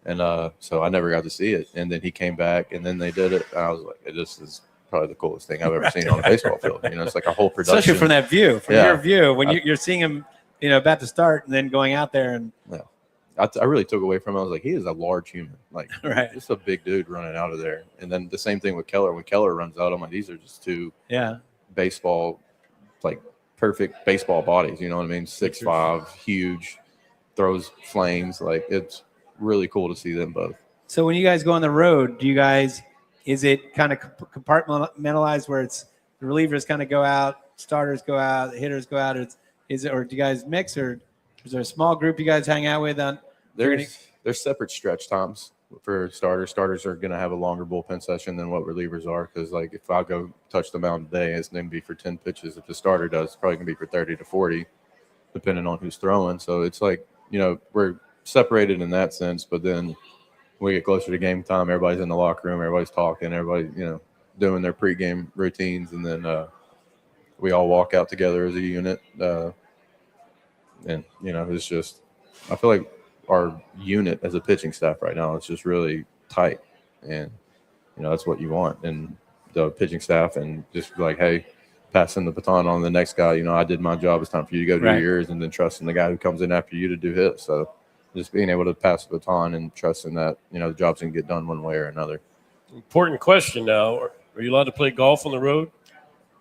And so I never got to see it. And then he came back, and then they did it. And I was like, this is probably the coolest thing I've ever seen on a baseball field. It's like a whole production. Especially from that view, your view, when you're seeing him, about to start, and then going out there and. Yeah. I really took away from him. I was like, he is a large human. Like, right. Just a big dude running out of there. And then the same thing with Keller. When Keller runs out, I'm like, these are just two baseball, like perfect baseball bodies. You know what I mean? 6'5", huge, throws flames. Like, it's really cool to see them both. So when you guys go on the road, is it kind of compartmentalized where it's the relievers kind of go out, starters go out, the hitters go out? Or do you guys mix, or is there a small group you guys hang out with on? There's separate stretch times for starters. Starters are going to have a longer bullpen session than what relievers are, because, like, if I go touch the mound today, it's going to be for 10 pitches. If the starter does, it's probably going to be for 30 to 40, depending on who's throwing. So it's like, we're separated in that sense, but then when we get closer to game time, everybody's in the locker room, everybody's talking, everybody's, doing their pregame routines, and then we all walk out together as a unit. And, it's just, I feel like our unit as a pitching staff right now is just really tight. And, that's what you want. And the pitching staff, and just like, hey, passing the baton on to the next guy, I did my job. It's time for you to go do yours, and then trusting the guy who comes in after you to do his. So just being able to pass the baton and trusting that, the job's going to get done one way or another. Important question now. Are you allowed to play golf on the road?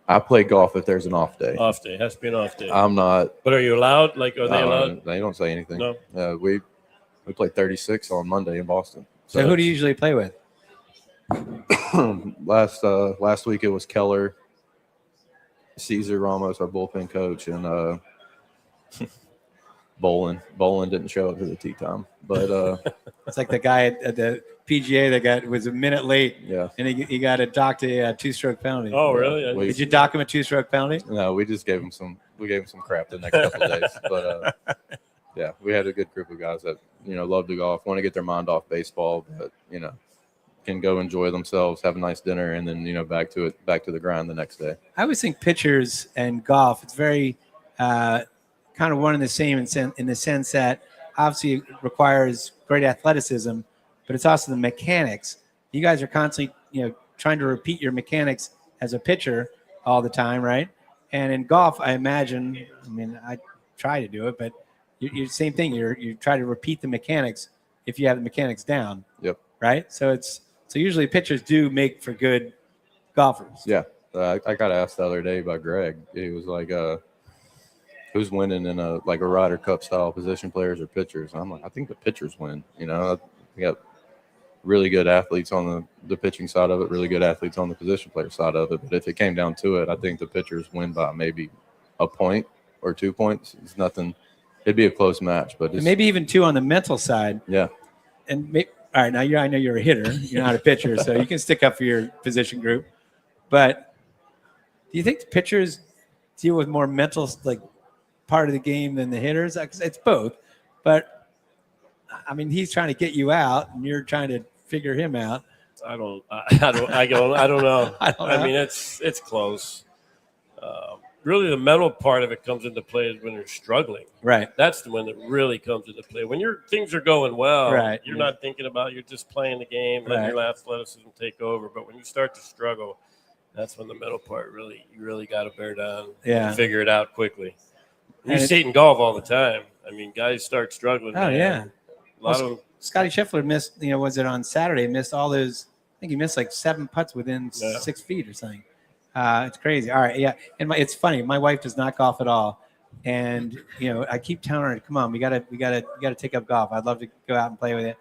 I play golf if there's an off day. Off day. It has to be an off day. I'm not. But are you allowed? Like, are they allowed? They don't say anything. No. We played 36 on Monday in Boston. So who do you usually play with? Last week it was Keller, Caesar Ramos, our bullpen coach, and Bolin. Bolin didn't show up to the tee time, but it's like the guy at the PGA that was a minute late. Yeah, and he got docked a 2-stroke penalty. Oh, really? Did you dock him a 2-stroke penalty? No, we just gave him some. We gave him some crap the next couple of days, but yeah, we had a good group of guys that love to golf, want to get their mind off baseball, but can go enjoy themselves, have a nice dinner, and then back to the grind the next day. I always think pitchers and golf, it's very kind of one and the same in the sense that obviously it requires great athleticism, but it's also the mechanics. You guys are constantly trying to repeat your mechanics as a pitcher all the time, right? And in golf, I imagine, I try to do it, but you same thing. You try to repeat the mechanics if you have the mechanics down. Yep. Right. So usually pitchers do make for good golfers. Yeah. I got asked the other day by Greg. He was like, who's winning in a Ryder Cup style position, players or pitchers? And I'm like, I think the pitchers win. We got really good athletes on the pitching side of it, really good athletes on the position player side of it. But if it came down to it, I think the pitchers win by maybe a point or 2 points. It's nothing. It'd be a close match, but maybe even 2 on the mental side. Yeah. And all right, now I know you're a hitter. You're not a pitcher, so you can stick up for your position group. But do you think the pitchers deal with more mental part of the game than the hitters? It's both. But I mean, he's trying to get you out, and you're trying to figure him out. I don't know. I don't know. I mean, it's close. Really, the mental part of it comes into play is when you're struggling. Right. That's the one that really comes into play. When things are going well, right. You're not thinking about it. You're just playing the game, letting your athleticism take over. But when you start to struggle, that's when the mental part you really got to bear down and figure it out quickly. You see it in golf all the time. I mean, guys start struggling. Oh, yeah. A lot of them. Scotty Scheffler missed, was it on Saturday? Missed all those. I think he missed like 7 putts within 6 feet or something. It's crazy. All right, yeah. And it's funny. My wife does not golf at all, and I keep telling her, "Come on, we gotta take up golf. I'd love to go out and play with it."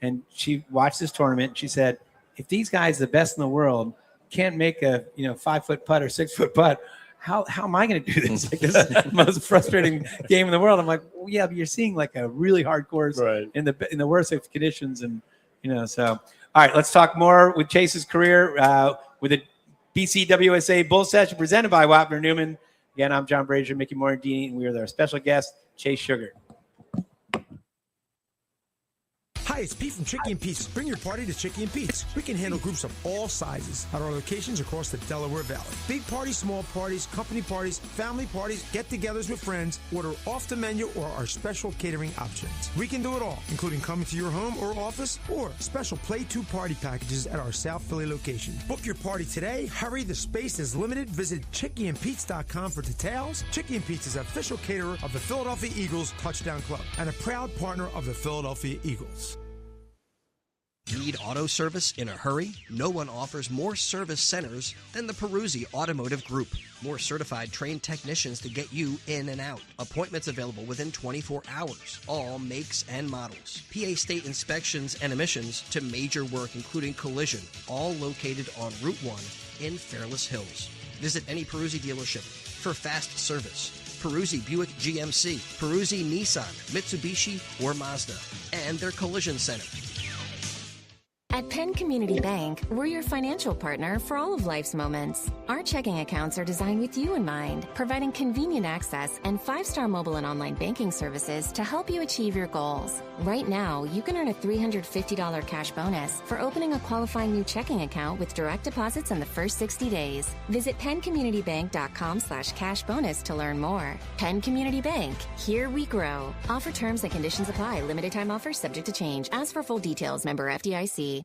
And she watched this tournament, and she said, "If these guys, the best in the world, can't make a 5-foot putt or 6-foot putt, how am I going to do this? Like, this is the most frustrating game in the world." I'm like, well, "Yeah, but you're seeing like a really hard course in the worst of conditions, and so." All right, let's talk more with Chase's career with a BCWSA Bull Session presented by Wapner Newman. Again, I'm John Brazer, Mickey Morandini, and we are their special guest, Chase Shugart. Hi, it's Pete from Chickie and Pete's. Bring your party to Chickie and Pete's. We can handle groups of all sizes at our locations across the Delaware Valley. Big parties, small parties, company parties, family parties, get-togethers with friends. Order off the menu or our special catering options. We can do it all, including coming to your home or office or special Play 2 party packages at our South Philly location. Book your party today. Hurry, the space is limited. Visit ChickieandPete's.com for details. Chickie and Pete's is official caterer of the Philadelphia Eagles Touchdown Club and a proud partner of the Philadelphia Eagles. Need auto service in a hurry? No one offers more service centers than the Peruzzi Automotive Group. More certified trained technicians to get you in and out. Appointments available within 24 hours. All makes and models. PA state inspections and emissions to major work including collision. All located on Route 1 in Fairless Hills. Visit any Peruzzi dealership for fast service. Peruzzi Buick GMC, Peruzzi Nissan, Mitsubishi, or Mazda. And their collision center. At Penn Community Bank, we're your financial partner for all of life's moments. Our checking accounts are designed with you in mind, providing convenient access and 5-star mobile and online banking services to help you achieve your goals. Right now, you can earn a $350 cash bonus for opening a qualifying new checking account with direct deposits in the first 60 days. Visit PennCommunityBank.com/cash bonus to learn more. Penn Community Bank, here we grow. Offer terms and conditions apply. Limited time offers subject to change. As for full details, member FDIC.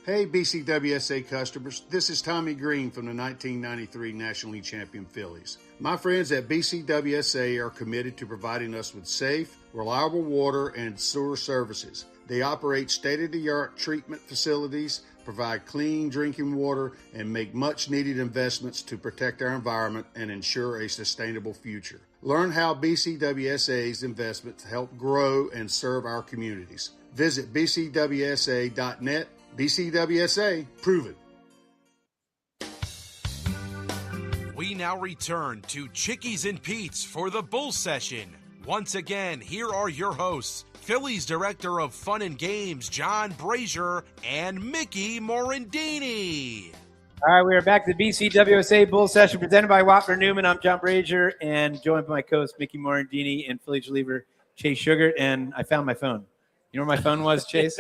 Hey BCWSA customers, this is Tommy Green from the 1993 National League Champion Phillies. My friends at BCWSA are committed to providing us with safe, reliable water and sewer services. They operate state-of-the-art treatment facilities, provide clean drinking water, and make much-needed investments to protect our environment and ensure a sustainable future. Learn how BCWSA's investments help grow and serve our communities. Visit bcwsa.net. BCWSA, proven. We now return to Chickies and Pete's for the Bull Session. Once again, here are your hosts, Phillies Director of Fun and Games, John Brazer, and Mickey Morandini. All right, we are back to the BCWSA Bull Session presented by Wapner Newman. I'm John Brazer and joined by my co-host Mickey Morandini and Phillies reliever Chase Shugart. And I found my phone. You know where my phone was, Chase?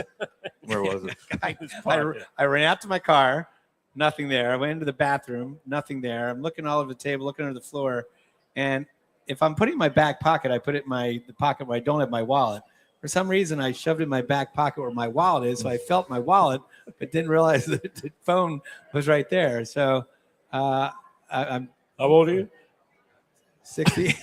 Where was it? I ran out to my car, nothing there. I went into the bathroom, nothing there. I'm looking all over the table, looking under the floor. And if I'm putting it in my back pocket, I put it in the pocket where I don't have my wallet. For some reason, I shoved it in my back pocket where my wallet is. So I felt my wallet, but didn't realize that the phone was right there. So I'm. How old are you? 60.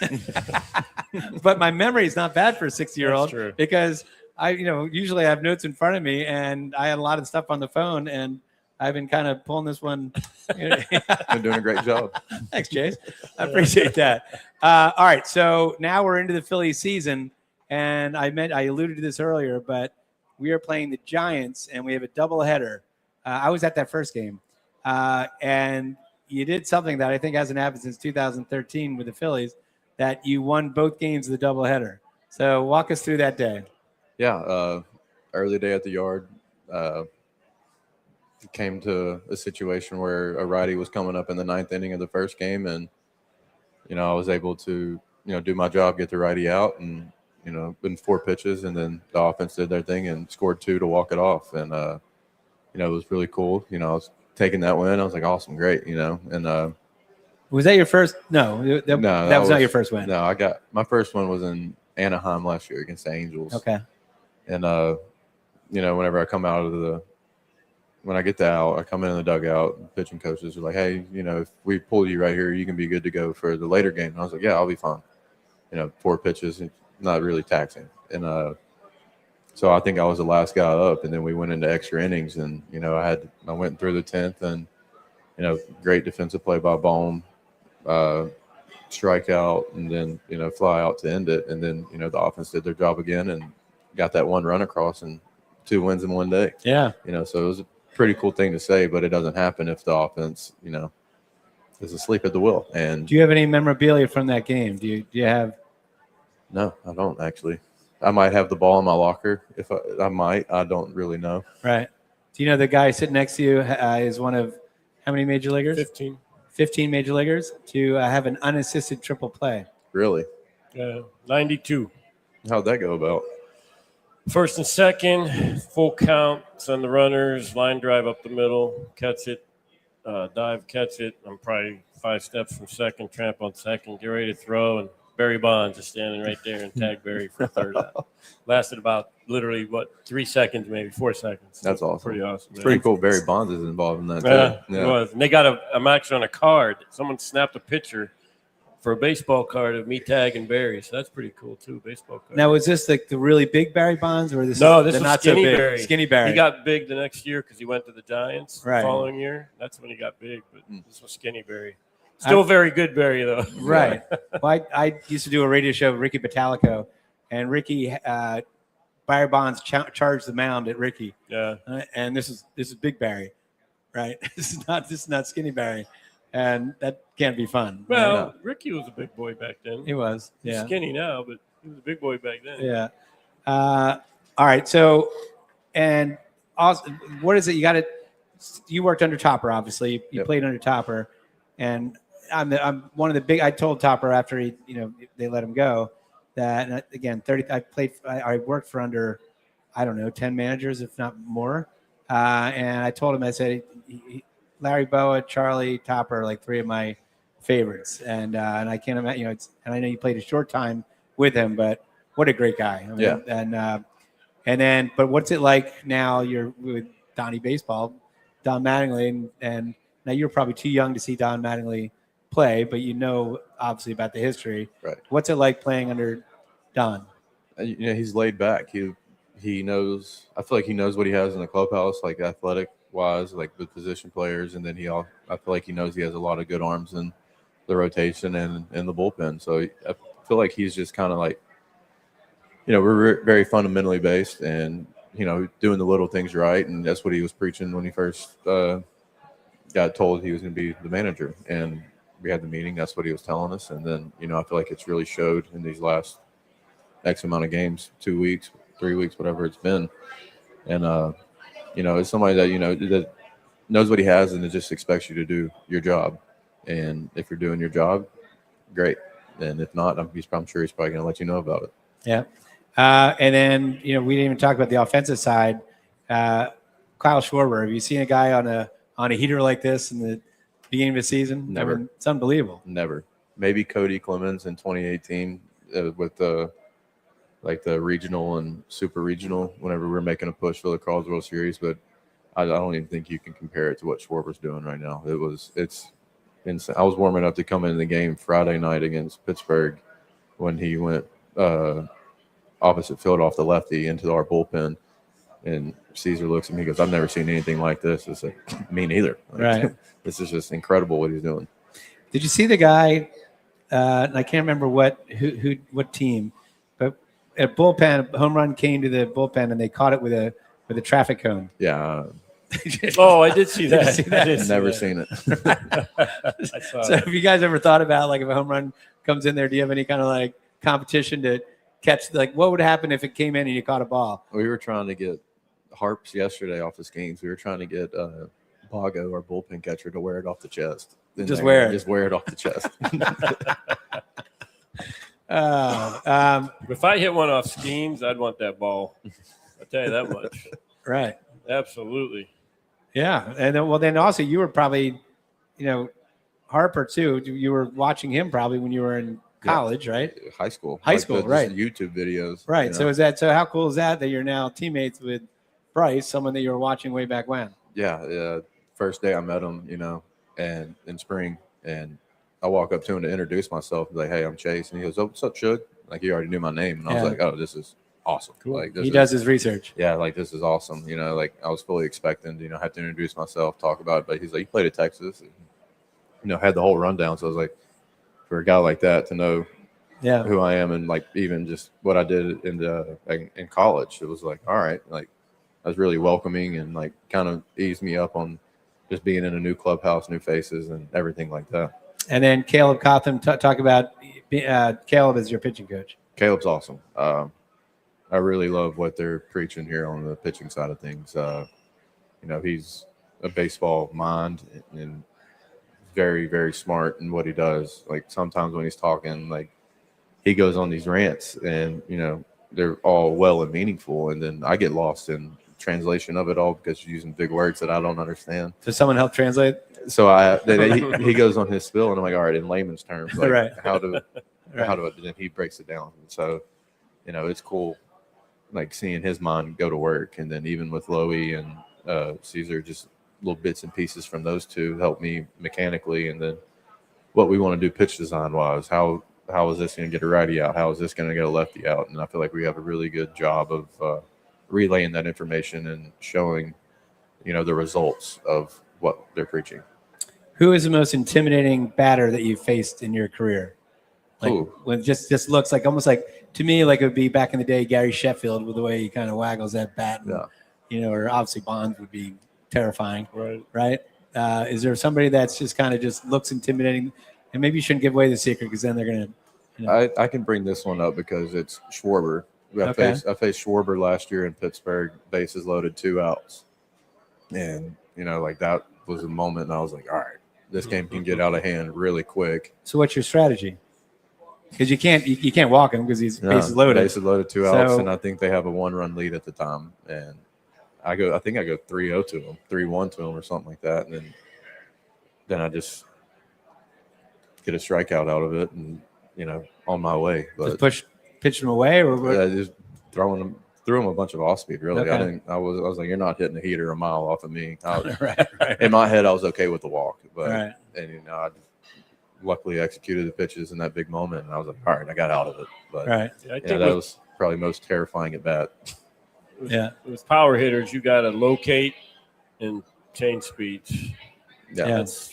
But my memory is not bad for a 60-year-old because I usually have notes in front of me, and I had a lot of stuff on the phone, and I've been kind of pulling this one. Been doing a great job. Thanks, Chase. I appreciate that. All right, so now we're into the Phillies season, and I alluded to this earlier, but we are playing the Giants, and we have a doubleheader. I was at that first game, and you did something that I think hasn't happened since 2013 with the Phillies, that you won both games of the doubleheader. So walk us through that day. Yeah, early day at the yard. Came to a situation where a righty was coming up in the 9th inning of the first game, and I was able to do my job, get the righty out, and in 4 pitches, and then the offense did their thing and scored 2 to walk it off. And, it was really cool. I was taking that win. I was like, awesome, great, and Was that your first? No, that was not your first win. No, my first one was in Anaheim last year against the Angels. Okay. And, whenever I come out of when I get the out, I come in the dugout, the pitching coaches are like, hey, if we pull you right here, you can be good to go for the later game. And I was like, yeah, I'll be fine. 4 pitches, not really taxing. And so I think I was the last guy up, and then we went into extra innings, and, I went through the 10th, and, great defensive play by Bohm, strikeout, and then, fly out to end it. And then, the offense did their job again and got that 1 run across and 2 wins in 1 day. Yeah. So it was a pretty cool thing to say, but it doesn't happen if the offense, is asleep at the wheel. And do you have any memorabilia from that game? Do you have? No, I don't actually. I might have the ball in my locker. If I might, I don't really know. Right. Do you know the guy sitting next to you is one of how many major leaguers? 15. 15 major leaguers to have an unassisted triple play. Really? 92. How'd that go about? First and second, full count, send the runners, line drive up the middle, catch it, dive, catch it. I'm probably 5 steps from second, tramp on second, get ready to throw, and Barry Bonds is standing right there and tag Barry for third out. Lasted about literally, 3 seconds, maybe 4 seconds. That's awesome. Pretty awesome. It's pretty cool. Barry Bonds is involved in that, too. Yeah, it was. And they got I'm actually on a card. Someone snapped a picture for a baseball card of me tagging Barry. So that's pretty cool, too, baseball card. Now, was this like the really big Barry Bonds? Or this was not skinny so big? Barry. Skinny Barry. He got big the next year because he went to the Giants Right. the following year. That's when he got big, but this was skinny Barry. Still very good Barry, though. Right. Well, I used to do a radio show with Ricky Batalico, and Ricky, Barry Bonds charged the mound at Ricky. Yeah. And this is Big Barry, right? This is not Skinny Barry, and that can't be fun. Well, Ricky was a big boy back then. He was. He's Yeah. skinny now, but he was a big boy back then. Yeah. All right. So, and also, what is it? You worked under Topper, obviously. You played under Topper, and I'm one of the big. I told Topper after they let him go that again I worked for under 10 managers if not more, and I told him, I said Larry Boa, Charlie, Topper are like 3 of my favorites, and I can't imagine and I know you played a short time with him, but what a great guy. I mean, and then but what's it like now? You're with Donnie Baseball, Don Mattingly, and now you're probably too young to see Don Mattingly play, but obviously about the history. Right. What's it like playing under Don? He's laid back. He knows. I feel like he knows what he has in the clubhouse, like athletic wise, like with position players, and then I feel like he knows he has a lot of good arms in the rotation and in the bullpen. So I feel like he's just kind of like, we're very fundamentally based, and doing the little things right, and that's what he was preaching when he first got told he was going to be the manager, and we had the meeting. That's what he was telling us. And then, I feel like it's really showed in these last X amount of games, 2 weeks, 3 weeks, whatever it's been. And, it's somebody that, that knows what he has and it just expects you to do your job. And if you're doing your job, great. And if not, I'm sure he's probably going to let you know about it. Yeah. And then, we didn't even talk about the offensive side. Kyle Schwarber, have you seen a guy on a heater like this in the beginning of the season? Never. I mean, it's unbelievable. Never. Maybe Cody Clemens in 2018 with the regional and super regional whenever we were making a push for the Carl's World Series, but I don't even think you can compare it to what Schwarber's doing right now. It's insane. I was warming up to come into the game Friday night against Pittsburgh when he went opposite field off the lefty into our bullpen, and Caesar looks at me and goes, I've never seen anything like this. It's like, me neither. Right. This is just incredible what he's doing. Did you see the guy? And I can't remember what team, but a bullpen home run came to the bullpen and they caught it with a traffic cone. Yeah. Oh, I did see that. Did you see that? I've never seen it. I saw So that. have you guys ever thought about, like, if a home run comes in there, do you have any kind of like competition to catch, like, what would happen if it came in and you caught a ball? We were trying to get Harps yesterday off his games. We were trying to get Bago, our bullpen catcher, to wear it off the chest. Just wear it. Just wear it off the chest. If I hit one off schemes, I'd want that ball. I'll tell you that much. Right. Absolutely. Yeah. And then also you were probably, Harper too. You were watching him probably when you were in college, right? High school. Right. YouTube videos. Right. So how cool is that you're now teammates with Bryce, someone that you were watching way back when? Yeah. First day I met him, and in spring, and I walk up to him to introduce myself, like, "Hey, I'm Chase," and he goes, "Oh, what's up, Shug?" Like he already knew my name, and I was like, "Oh, this is awesome." Cool. Like he does his research. Yeah, like this is awesome. Like I was fully expecting to, have to introduce myself, talk about it, but he's like, "You played at Texas," and, had the whole rundown. So I was like, for a guy like that to know who I am and like even just what I did in college, it was like, all right, like I was really welcoming and like kind of eased me up on just being in a new clubhouse, new faces, and everything like that. And then Caleb Cotham, talk about Caleb as your pitching coach. Caleb's awesome. I really love what they're preaching here on the pitching side of things. He's a baseball mind and very, very smart in what he does. Like sometimes when he's talking, like he goes on these rants and, they're all well and meaningful. And then I get lost in translation of it all because you're using big words that I don't understand. Does someone help translate? So he goes on his spiel and I'm like, all right, in layman's terms, like right. how do then he breaks it down. And so, it's cool, like seeing his mind go to work. And then even with Loey and Caesar, just little bits and pieces from those two help me mechanically. And then what we want to do pitch design wise, how is this going to get a righty out? How is this going to get a lefty out? And I feel like we have a really good job of relaying that information and showing, the results of what they're preaching. Who is the most intimidating batter that you've faced in your career? Like when it just looks like almost like to me, like it would be back in the day, Gary Sheffield with the way he kind of waggles that bat. And, or obviously Bonds would be terrifying. Right. Is there somebody that's just kind of just looks intimidating? And maybe you shouldn't give away the secret because then they're going to. I can bring this one up because it's Schwarber. I faced Schwarber last year in Pittsburgh, bases loaded, 2 outs. And, like that was a moment and I was like, all right, this game can get out of hand really quick. So what's your strategy? Because you can't walk him because he's bases loaded. Bases loaded, 2 outs, and I think they have a 1-run lead at the time. And I think I go 3-0 to him, 3-1 to him or something like that. And then I just get a strikeout out of it and, on my way. But just pitch him away or just threw him a bunch of off speed, really. Okay. I was like, you're not hitting a heater a mile off of me. Right. In my head, I was okay with the walk. But and I luckily executed the pitches in that big moment, and I was like, all right, I got out of it. But I think that was probably most terrifying at bat. With power hitters, you got to locate and change speeds. Because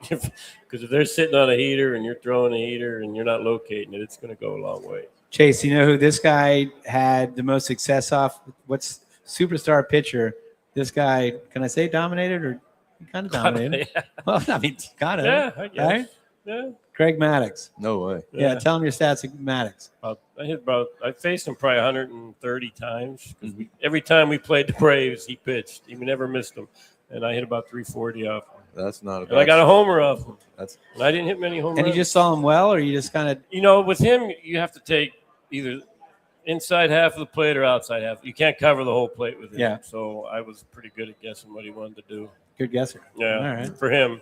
if they're sitting on a heater and you're throwing a heater and you're not locating it, it's going to go a long way. Chase, you know who this guy had the most success off? What's superstar pitcher? This guy, can I say dominated or kind of dominated? Well, I mean, kind of. Yeah, I guess. Right? Yeah. Craig Maddox. No way. Yeah, tell him your stats at Maddox. I faced him probably 130 times. Every time we played the Braves, he pitched. He never missed them. And I hit about 340 off him. That's not a bad. And I got a homer off him. And I didn't hit many home runs. And you just saw him well, or you just kind of. With him, you have to take either inside half of the plate or outside half. You can't cover the whole plate with him. Yeah. So I was pretty good at guessing what he wanted to do. Good guesser. Yeah. All right. For him.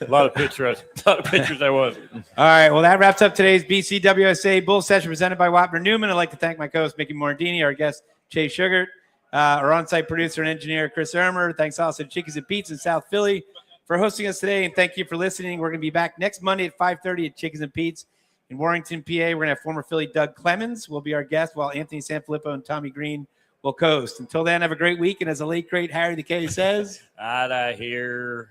A lot of pitchers I wasn't. All right. Well, that wraps up today's BCWSA Bull Session presented by Wapner Newman. I'd like to thank my co-host, Mickey Morandini, our guest, Chase Shugart, our on-site producer and engineer, Chris Ermer. Thanks also to Chickies and Pete's in South Philly for hosting us today. And thank you for listening. We're going to be back next Monday at 5:30 at Chickies and Pete's in Warrington, PA. We're going to have former Philly Doug Clemens will be our guest, while Anthony Sanfilippo and Tommy Green will co-host. Until then, have a great week. And as the late, great Harry the K says, Outta here.